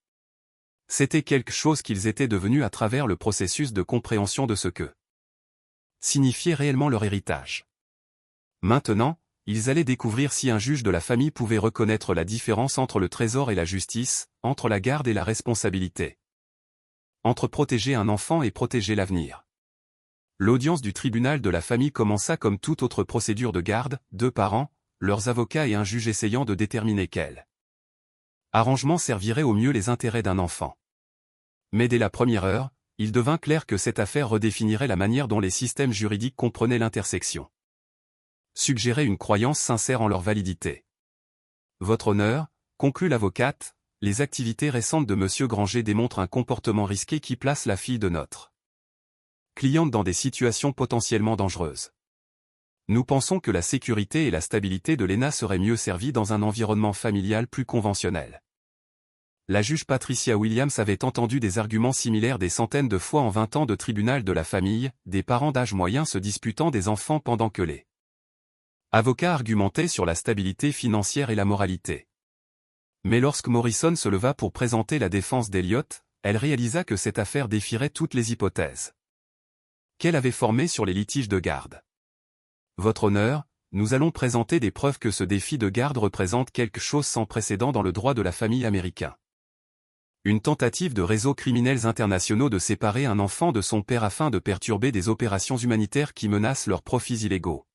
C'était quelque chose qu'ils étaient devenus à travers le processus de compréhension de ce que signifiait réellement leur héritage. Maintenant, ils allaient découvrir si un juge de la famille pouvait reconnaître la différence entre le trésor et la justice, entre la garde et la responsabilité. Entre protéger un enfant et protéger l'avenir. L'audience du tribunal de la famille commença comme toute autre procédure de garde, 2 parents, leurs avocats et un juge essayant de déterminer quel arrangement servirait au mieux les intérêts d'un enfant. Mais dès la première heure, il devint clair que cette affaire redéfinirait la manière dont les systèmes juridiques comprenaient l'intersection. Suggérait une croyance sincère en leur validité. Votre honneur, conclut l'avocate, les activités récentes de M. Granger démontrent un comportement risqué qui place la fille de notre cliente dans des situations potentiellement dangereuses. Nous pensons que la sécurité et la stabilité de Lena seraient mieux servies dans un environnement familial plus conventionnel. La juge Patricia Williams avait entendu des arguments similaires des centaines de fois en 20 ans de tribunal de la famille, des parents d'âge moyen se disputant des enfants pendant que les avocats argumentaient sur la stabilité financière et la moralité. Mais lorsque Morrison se leva pour présenter la défense d'Elliot, elle réalisa que cette affaire défierait toutes les hypothèses qu'elle avait formées sur les litiges de garde. Votre honneur, nous allons présenter des preuves que ce défi de garde représente quelque chose sans précédent dans le droit de la famille américain. Une tentative de réseaux criminels internationaux de séparer un enfant de son père afin de perturber des opérations humanitaires qui menacent leurs profits illégaux.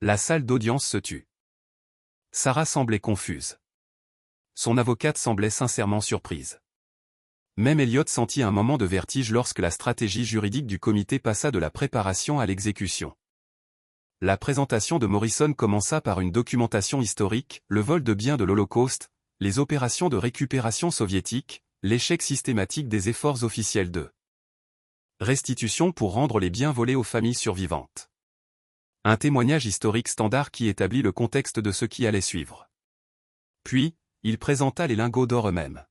La salle d'audience se tut. Sarah semblait confuse. Son avocate semblait sincèrement surprise. Même Elliot sentit un moment de vertige lorsque la stratégie juridique du comité passa de la préparation à l'exécution. La présentation de Morrison commença par une documentation historique, le vol de biens de l'Holocauste, les opérations de récupération soviétiques, l'échec systématique des efforts officiels de restitution pour rendre les biens volés aux familles survivantes. Un témoignage historique standard qui établit le contexte de ce qui allait suivre. Puis, il présenta les lingots d'or eux-mêmes.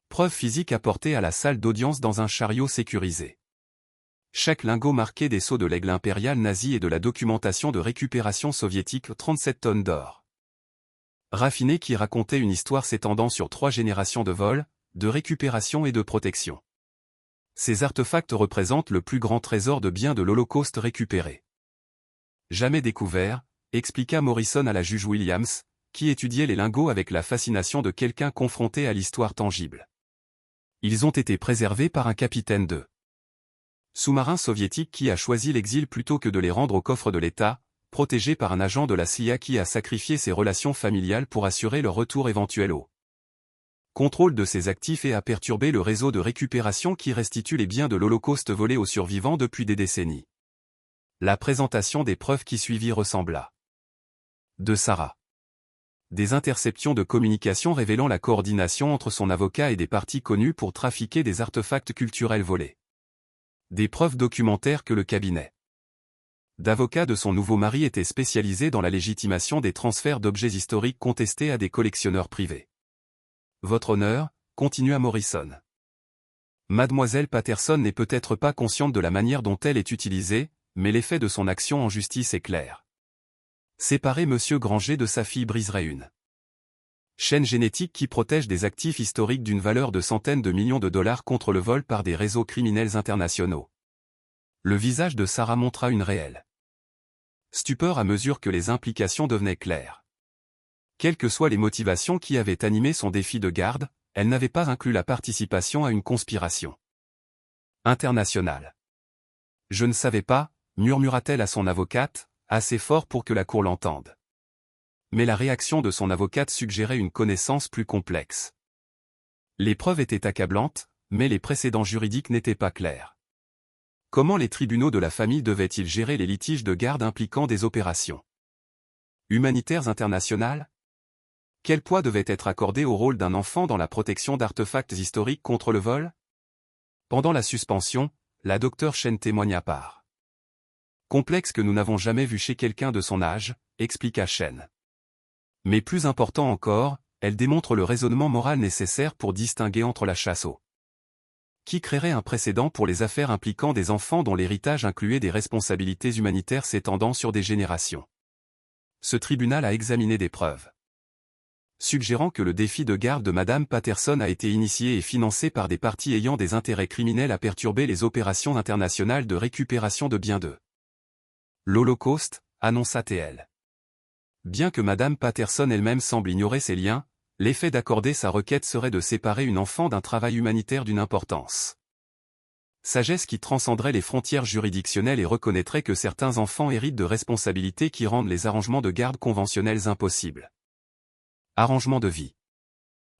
Preuve physique apportée à la salle d'audience dans un chariot sécurisé. Chaque lingot marquait des sceaux de l'aigle impérial nazi et de la documentation de récupération soviétique 37 tonnes d'or. Raffiné qui racontait une histoire s'étendant sur 3 générations de vol, de récupération et de protection. Ces artefacts représentent le plus grand trésor de biens de l'Holocauste récupéré. Jamais découvert, expliqua Morrison à la juge Williams, qui étudiait les lingots avec la fascination de quelqu'un confronté à l'histoire tangible. Ils ont été préservés par un capitaine de sous-marin soviétique qui a choisi l'exil plutôt que de les rendre au coffre de l'État, protégés par un agent de la CIA qui a sacrifié ses relations familiales pour assurer leur retour éventuel au contrôle de ses actifs et a perturbé le réseau de récupération qui restitue les biens de l'Holocauste volés aux survivants depuis des décennies. La présentation des preuves qui suivit ressembla de Sarah. Des interceptions de communication révélant la coordination entre son avocat et des parties connues pour trafiquer des artefacts culturels volés. Des preuves documentaires que le cabinet d'avocat de son nouveau mari était spécialisé dans la légitimation des transferts d'objets historiques contestés à des collectionneurs privés. Votre honneur, continua Morrison. Mademoiselle Patterson n'est peut-être pas consciente de la manière dont elle est utilisée, mais l'effet de son action en justice est clair. Séparer M. Granger de sa fille briserait une chaîne génétique qui protège des actifs historiques d'une valeur de centaines de millions de dollars contre le vol par des réseaux criminels internationaux. Le visage de Sarah montra une réelle stupeur à mesure que les implications devenaient claires. Quelles que soient les motivations qui avaient animé son défi de garde, elle n'avait pas inclus la participation à une conspiration internationale. Je ne savais pas, murmura-t-elle à son avocate, assez fort pour que la cour l'entende. Mais la réaction de son avocate suggérait une connaissance plus complexe. Les preuves étaient accablantes, mais les précédents juridiques n'étaient pas clairs. Comment les tribunaux de la famille devaient-ils gérer les litiges de garde impliquant des opérations humanitaires internationales? Quel poids devait être accordé au rôle d'un enfant dans la protection d'artefacts historiques contre le vol? Pendant la suspension, la docteure Chen témoigna par complexe que nous n'avons jamais vu chez quelqu'un de son âge, expliqua Chen. Mais plus important encore, elle démontre le raisonnement moral nécessaire pour distinguer entre la chasse aux qui créerait un précédent pour les affaires impliquant des enfants dont l'héritage incluait des responsabilités humanitaires s'étendant sur des générations. Ce tribunal a examiné des preuves suggérant que le défi de garde de Madame Patterson a été initié et financé par des partis ayant des intérêts criminels à perturber les opérations internationales de récupération de biens de l'Holocauste, annonça TL. Bien que Madame Patterson elle-même semble ignorer ces liens, l'effet d'accorder sa requête serait de séparer une enfant d'un travail humanitaire d'une importance sagesse qui transcenderait les frontières juridictionnelles et reconnaîtrait que certains enfants héritent de responsabilités qui rendent les arrangements de garde conventionnels impossibles. Arrangement de vie.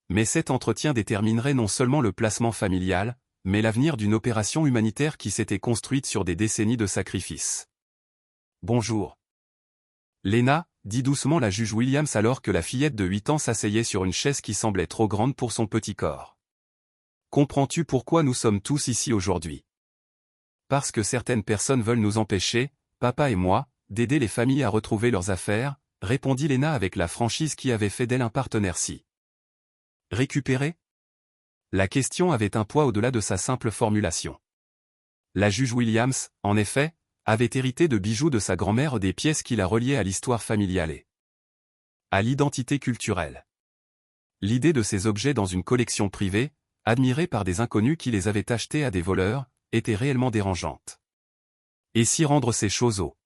Mais cet entretien déterminerait non seulement le placement familial, mais l'avenir d'une opération humanitaire qui s'était construite sur des décennies de sacrifices. Bonjour. Lena, dit doucement la juge Williams alors que la fillette de 8 ans s'asseyait sur une chaise qui semblait trop grande pour son petit corps. Comprends-tu pourquoi nous sommes tous ici aujourd'hui? Parce que certaines personnes veulent nous empêcher, papa et moi, d'aider les familles à retrouver leurs affaires, répondit Lena avec la franchise qui avait fait d'elle un partenaire si récupéré? La question avait un poids au-delà de sa simple formulation. La juge Williams, en effet, avait hérité de bijoux de sa grand-mère des pièces qui la reliaient à l'histoire familiale et à l'identité culturelle. L'idée de ces objets dans une collection privée, admirée par des inconnus qui les avaient achetés à des voleurs, était réellement dérangeante. Et si rendre ces choses aux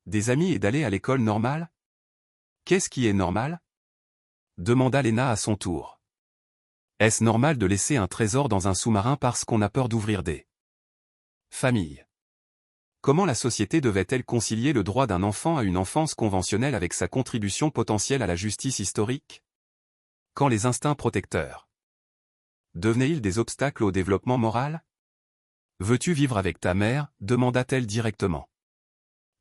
des amis et d'aller à l'école normale? Qu'est-ce qui est normal? Demanda Lena à son tour. Est-ce normal de laisser un trésor dans un sous-marin parce qu'on a peur d'ouvrir des familles? Comment la société devait-elle concilier le droit d'un enfant à une enfance conventionnelle avec sa contribution potentielle à la justice historique? Quand les instincts protecteurs devenaient-ils des obstacles au développement moral? Veux-tu vivre avec ta mère? Demanda-t-elle directement.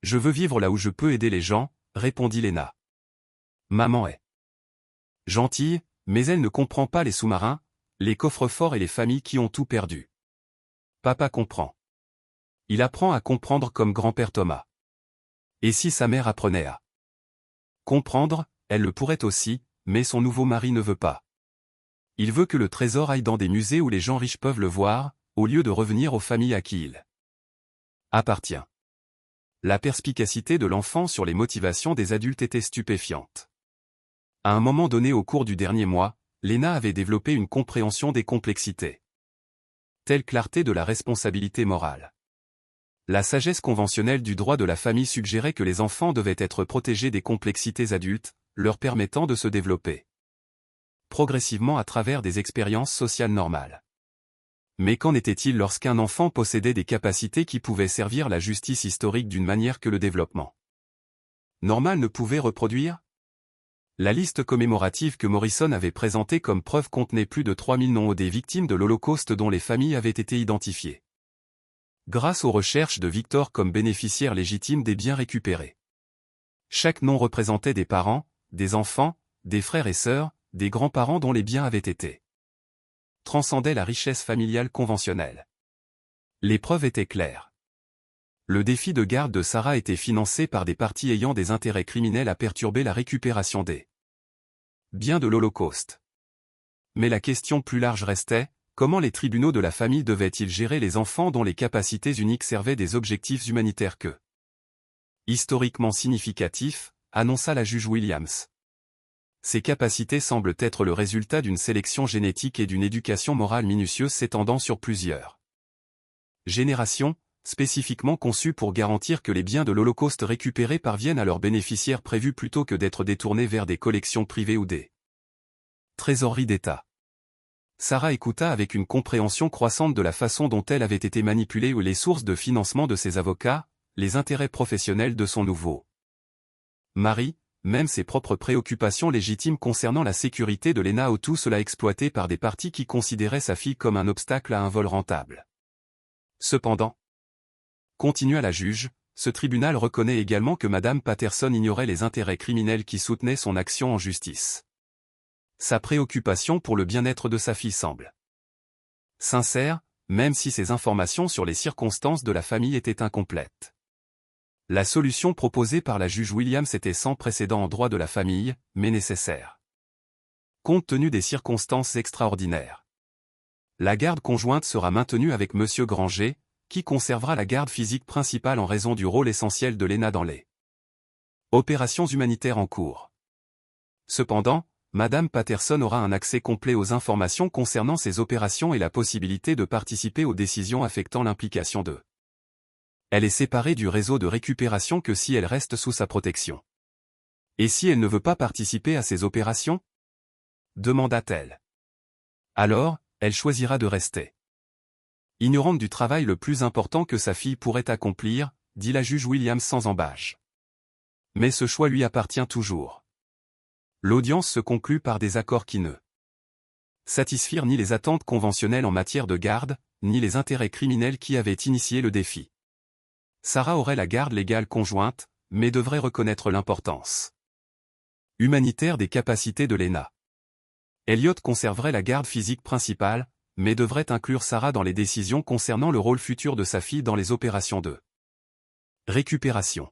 Je veux vivre là où je peux aider les gens, répondit Lena. Maman est gentille, mais elle ne comprend pas les sous-marins, les coffres-forts et les familles qui ont tout perdu. Papa comprend. Il apprend à comprendre comme grand-père Thomas. Et si sa mère apprenait à comprendre, elle le pourrait aussi, mais son nouveau mari ne veut pas. Il veut que le trésor aille dans des musées où les gens riches peuvent le voir, au lieu de revenir aux familles à qui il appartient. La perspicacité de l'enfant sur les motivations des adultes était stupéfiante. À un moment donné au cours du dernier mois, Lena avait développé une compréhension des complexités. Telle clarté de la responsabilité morale. La sagesse conventionnelle du droit de la famille suggérait que les enfants devaient être protégés des complexités adultes, leur permettant de se développer progressivement à travers des expériences sociales normales. Mais qu'en était-il lorsqu'un enfant possédait des capacités qui pouvaient servir la justice historique d'une manière que le développement normal ne pouvait reproduire? La liste commémorative que Morrison avait présentée comme preuve contenait plus de 3000 noms des victimes de l'Holocauste dont les familles avaient été identifiées grâce aux recherches de Victor comme bénéficiaires légitimes des biens récupérés. Chaque nom représentait des parents, des enfants, des frères et sœurs, des grands-parents dont les biens avaient été transcendaient la richesse familiale conventionnelle. Les preuves étaient claires. Le défi de garde de Sarah était financé par des partis ayant des intérêts criminels à perturber la récupération des biens de l'Holocauste. Mais la question plus large restait, comment les tribunaux de la famille devaient-ils gérer les enfants dont les capacités uniques servaient des objectifs humanitaires que historiquement significatifs, annonça la juge Williams. Ces capacités semblent être le résultat d'une sélection génétique et d'une éducation morale minutieuse s'étendant sur plusieurs générations, spécifiquement conçues pour garantir que les biens de l'Holocauste récupérés parviennent à leurs bénéficiaires prévus plutôt que d'être détournés vers des collections privées ou des trésoreries d'État. Sarah écouta avec une compréhension croissante de la façon dont elle avait été manipulée ou les sources de financement de ses avocats, les intérêts professionnels de son nouveau mari, même ses propres préoccupations légitimes concernant la sécurité de Lena ou tout cela exploité par des partis qui considéraient sa fille comme un obstacle à un vol rentable. Cependant, continua la juge, ce tribunal reconnaît également que Madame Patterson ignorait les intérêts criminels qui soutenaient son action en justice. Sa préoccupation pour le bien-être de sa fille semble sincère, même si ces informations sur les circonstances de la famille étaient incomplètes. La solution proposée par la juge Williams était sans précédent en droit de la famille, mais nécessaire. Compte tenu des circonstances extraordinaires, la garde conjointe sera maintenue avec Monsieur Granger, qui conservera la garde physique principale en raison du rôle essentiel de Lena dans les opérations humanitaires en cours. Cependant, Madame Patterson aura un accès complet aux informations concernant ces opérations et la possibilité de participer aux décisions affectant l'implication d'eux. Elle est séparée du réseau de récupération que si elle reste sous sa protection. Et si elle ne veut pas participer à ces opérations? Demanda-t-elle. Alors, elle choisira de rester ignorante du travail le plus important que sa fille pourrait accomplir, dit la juge Williams sans ambages. Mais ce choix lui appartient toujours. L'audience se conclut par des accords qui ne satisfirent ni les attentes conventionnelles en matière de garde, ni les intérêts criminels qui avaient initié le défi. Sarah aurait la garde légale conjointe, mais devrait reconnaître l'importance humanitaire des capacités de Lena. Elliot conserverait la garde physique principale, mais devrait inclure Sarah dans les décisions concernant le rôle futur de sa fille dans les opérations de récupération.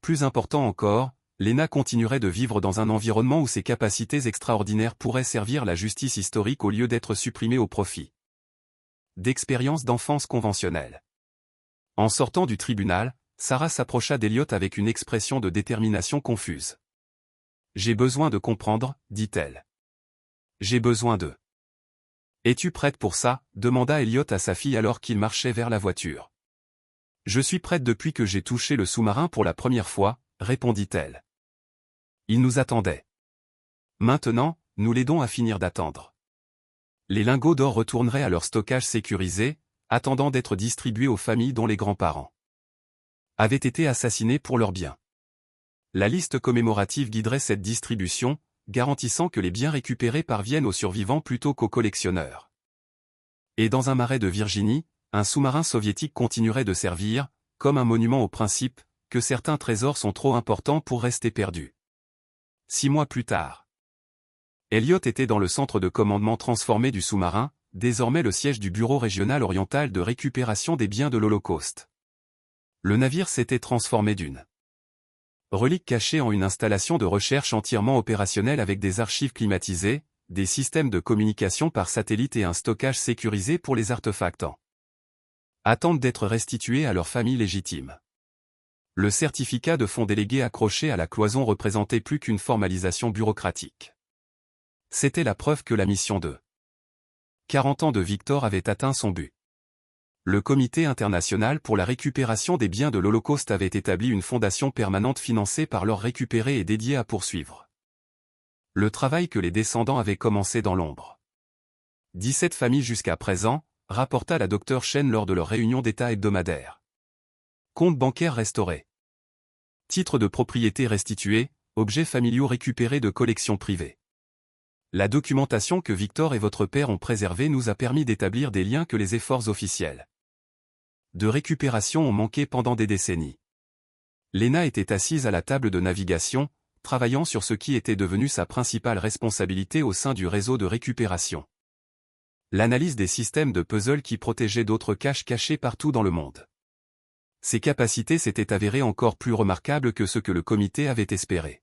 Plus important encore, Lena continuerait de vivre dans un environnement où ses capacités extraordinaires pourraient servir la justice historique au lieu d'être supprimées au profit d'expériences d'enfance conventionnelles. En sortant du tribunal, Sarah s'approcha d'Elliot avec une expression de détermination confuse. « J'ai besoin de comprendre, dit-elle. J'ai besoin de... » « Es-tu prête pour ça ?» demanda Elliot à sa fille alors qu'il marchait vers la voiture. « Je suis prête depuis que j'ai touché le sous-marin pour la première fois, » répondit-elle. Il nous attendait. Maintenant, nous l'aidons à finir d'attendre. Les lingots d'or retourneraient à leur stockage sécurisé, attendant d'être distribués aux familles dont les grands-parents avaient été assassinés pour leurs biens. La liste commémorative guiderait cette distribution, garantissant que les biens récupérés parviennent aux survivants plutôt qu'aux collectionneurs. Et dans un marais de Virginie, un sous-marin soviétique continuerait de servir, comme un monument au principe, que certains trésors sont trop importants pour rester perdus. 6 mois plus tard, Elliot était dans le centre de commandement transformé du sous-marin, désormais le siège du Bureau régional oriental de récupération des biens de l'Holocauste. Le navire s'était transformé d'une relique cachée en une installation de recherche entièrement opérationnelle avec des archives climatisées, des systèmes de communication par satellite et un stockage sécurisé pour les artefacts en attente d'être restitués à leur famille légitime. Le certificat de fonds délégué accroché à la cloison représentait plus qu'une formalisation bureaucratique. C'était la preuve que la mission de 40 ans de Victor avait atteint son but. Le Comité international pour la récupération des biens de l'Holocauste avait établi une fondation permanente financée par l'or récupéré et dédiée à poursuivre Le travail que les descendants avaient commencé dans l'ombre. 17 familles jusqu'à présent, rapporta la Dr Chen lors de leur réunion d'état hebdomadaire. Compte bancaire restauré. Titres de propriété restitués, objets familiaux récupérés de collections privées. La documentation que Victor et votre père ont préservée nous a permis d'établir des liens que les efforts officiels de récupération ont manqué pendant des décennies. Lena était assise à la table de navigation, travaillant sur ce qui était devenu sa principale responsabilité au sein du réseau de récupération. L'analyse des systèmes de puzzle qui protégeaient d'autres caches cachées partout dans le monde. Ses capacités s'étaient avérées encore plus remarquables que ce que le comité avait espéré.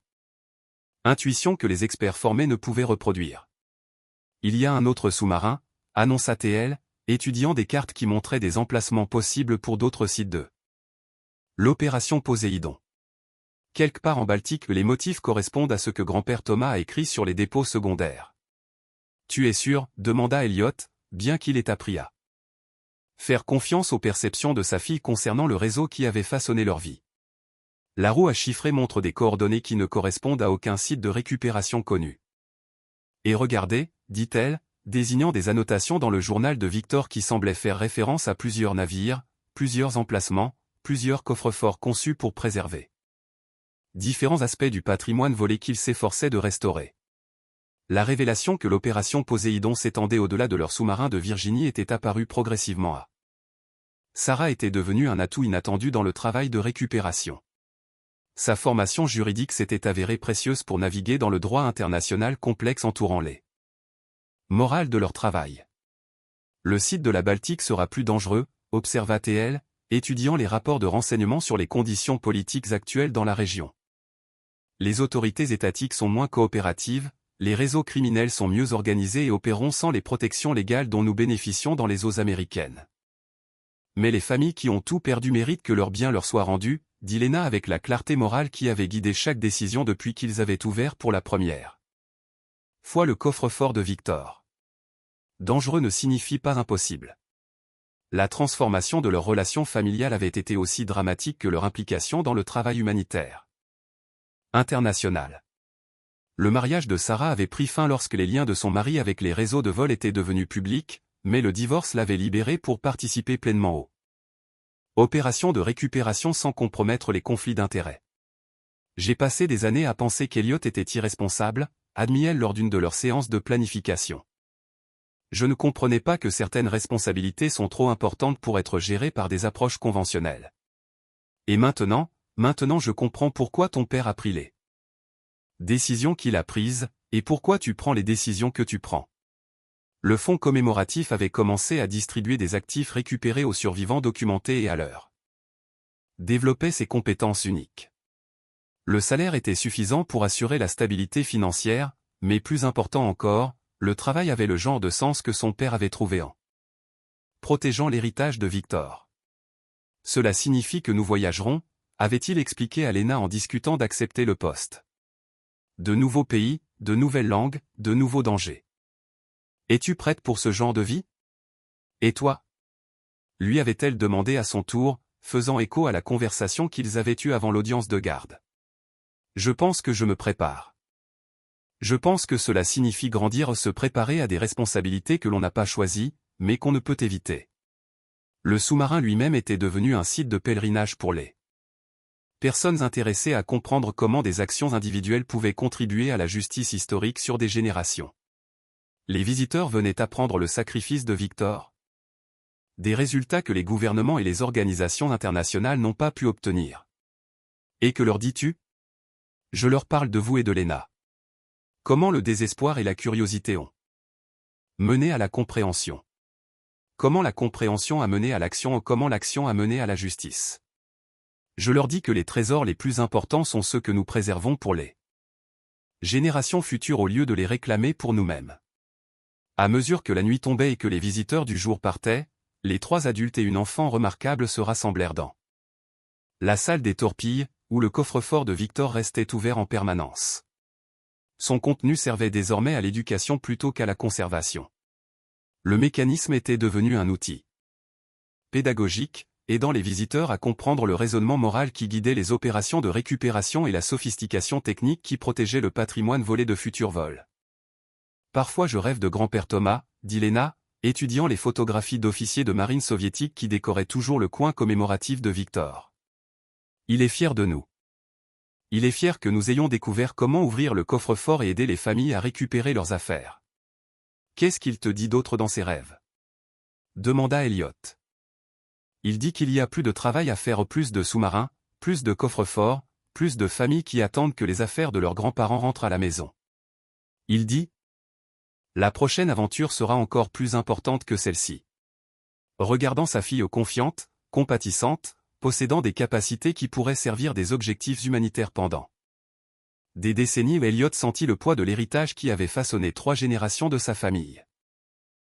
Intuition que les experts formés ne pouvaient reproduire. Il y a un autre sous-marin, annonça-t-elle, étudiant des cartes qui montraient des emplacements possibles pour d'autres sites de l'opération Poséidon. Quelque part en Baltique, les motifs correspondent à ce que grand-père Thomas a écrit sur les dépôts secondaires. Tu es sûr, demanda Elliot, bien qu'il ait appris à faire confiance aux perceptions de sa fille concernant le réseau qui avait façonné leur vie. La roue à chiffrer montre des coordonnées qui ne correspondent à aucun site de récupération connu. Et regardez, dit-elle, désignant des annotations dans le journal de Victor qui semblaient faire référence à plusieurs navires, plusieurs emplacements, plusieurs coffres-forts conçus pour préserver différents aspects du patrimoine volé qu'il s'efforçait de restaurer. La révélation que l'opération Poséidon s'étendait au-delà de leur sous-marin de Virginie était apparue progressivement à Sarah était devenue un atout inattendu dans le travail de récupération. Sa formation juridique s'était avérée précieuse pour naviguer dans le droit international complexe entourant les morales de leur travail. Le site de la Baltique sera plus dangereux, observa-t-elle, étudiant les rapports de renseignement sur les conditions politiques actuelles dans la région. Les autorités étatiques sont moins coopératives, les réseaux criminels sont mieux organisés et opéreront sans les protections légales dont nous bénéficions dans les eaux américaines. Mais les familles qui ont tout perdu méritent que leurs biens leur soient rendus, dit Lena avec la clarté morale qui avait guidé chaque décision depuis qu'ils avaient ouvert pour la première fois le coffre-fort de Victor. Dangereux ne signifie pas impossible. La transformation de leur relation familiale avait été aussi dramatique que leur implication dans le travail humanitaire international. Le mariage de Sarah avait pris fin lorsque les liens de son mari avec les réseaux de vol étaient devenus publics, mais le divorce l'avait libérée pour participer pleinement aux opérations de récupération sans compromettre les conflits d'intérêts. J'ai passé des années à penser qu'Elliot était irresponsable, admit-elle lors d'une de leurs séances de planification. Je ne comprenais pas que certaines responsabilités sont trop importantes pour être gérées par des approches conventionnelles. Et maintenant je comprends pourquoi ton père a pris les décisions qu'il a prises, et pourquoi tu prends les décisions que tu prends. Le fonds commémoratif avait commencé à distribuer des actifs récupérés aux survivants documentés et à leur développer ses compétences uniques. Le salaire était suffisant pour assurer la stabilité financière, mais plus important encore, le travail avait le genre de sens que son père avait trouvé en protégeant l'héritage de Victor. Cela signifie que nous voyagerons, avait-il expliqué à Lena en discutant d'accepter le poste. De nouveaux pays, de nouvelles langues, de nouveaux dangers. Es-tu prête pour ce genre de vie? Et toi? Lui avait-elle demandé à son tour, faisant écho à la conversation qu'ils avaient eue avant l'audience de garde. Je pense que je me prépare. Je pense que cela signifie grandir, se préparer à des responsabilités que l'on n'a pas choisies, mais qu'on ne peut éviter. Le sous-marin lui-même était devenu un site de pèlerinage pour les personnes intéressées à comprendre comment des actions individuelles pouvaient contribuer à la justice historique sur des générations. Les visiteurs venaient apprendre le sacrifice de Victor. Des résultats que les gouvernements et les organisations internationales n'ont pas pu obtenir. Et que leur dis-tu? Je leur parle de vous et de Lena. Comment le désespoir et la curiosité ont mené à la compréhension. Comment la compréhension a mené à l'action, comment l'action a mené à la justice. Je leur dis que les trésors les plus importants sont ceux que nous préservons pour les générations futures au lieu de les réclamer pour nous-mêmes. À mesure que la nuit tombait et que les visiteurs du jour partaient, les 3 adultes et une enfant remarquable se rassemblèrent dans la salle des torpilles, où le coffre-fort de Victor restait ouvert en permanence. Son contenu servait désormais à l'éducation plutôt qu'à la conservation. Le mécanisme était devenu un outil pédagogique, aidant les visiteurs à comprendre le raisonnement moral qui guidait les opérations de récupération et la sophistication technique qui protégeait le patrimoine volé de futurs vols. Parfois je rêve de grand-père Thomas, dit Lena, étudiant les photographies d'officiers de marine soviétiques qui décoraient toujours le coin commémoratif de Victor. Il est fier de nous. Il est fier que nous ayons découvert comment ouvrir le coffre-fort et aider les familles à récupérer leurs affaires. Qu'est-ce qu'il te dit d'autre dans ses rêves? Demanda Elliot. Il dit qu'il y a plus de travail à faire, plus de sous-marins, plus de coffres-forts, plus de familles qui attendent que les affaires de leurs grands-parents rentrent à la maison. Il dit: la prochaine aventure sera encore plus importante que celle-ci. Regardant sa fille confiante, compatissante, possédant des capacités qui pourraient servir des objectifs humanitaires pendant des décennies, Elliot sentit le poids de l'héritage qui avait façonné 3 générations de sa famille.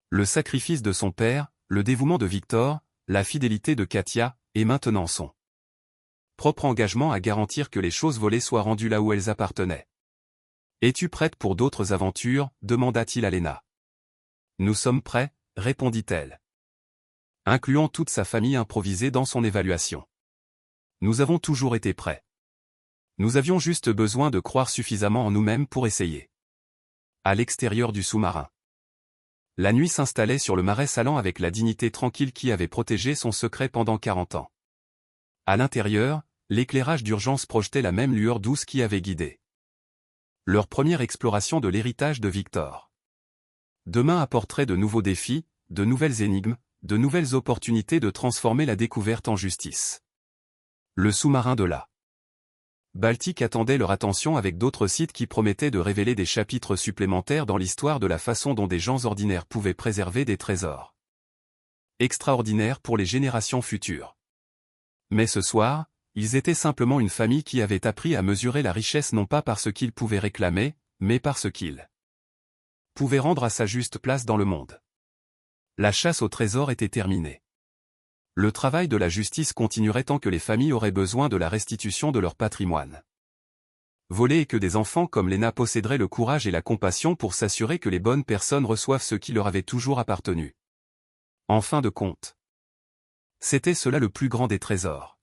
Le sacrifice de son père, le dévouement de Victor, la fidélité de Katia, et maintenant son propre engagement à garantir que les choses volées soient rendues là où elles appartenaient. « Es-tu prête pour d'autres aventures » demanda-t-il à Lena. « Nous sommes prêts » répondit-elle, incluant toute sa famille improvisée dans son évaluation. Nous avons toujours été prêts. Nous avions juste besoin de croire suffisamment en nous-mêmes pour essayer. À l'extérieur du sous-marin. La nuit s'installait sur le marais salant avec la dignité tranquille qui avait protégé son secret pendant 40 ans. À l'intérieur, l'éclairage d'urgence projetait la même lueur douce qui avait guidé leur première exploration de l'héritage de Victor. Demain apporterait de nouveaux défis, de nouvelles énigmes, de nouvelles opportunités de transformer la découverte en justice. Le sous-marin de la Baltique attendait leur attention avec d'autres sites qui promettaient de révéler des chapitres supplémentaires dans l'histoire de la façon dont des gens ordinaires pouvaient préserver des trésors extraordinaires pour les générations futures. Mais ce soir, ils étaient simplement une famille qui avait appris à mesurer la richesse non pas par ce qu'ils pouvaient réclamer, mais par ce qu'ils pouvaient rendre à sa juste place dans le monde. La chasse au trésor était terminée. Le travail de la justice continuerait tant que les familles auraient besoin de la restitution de leur patrimoine volé et que des enfants comme Lena posséderaient le courage et la compassion pour s'assurer que les bonnes personnes reçoivent ce qui leur avait toujours appartenu. En fin de compte, c'était cela le plus grand des trésors.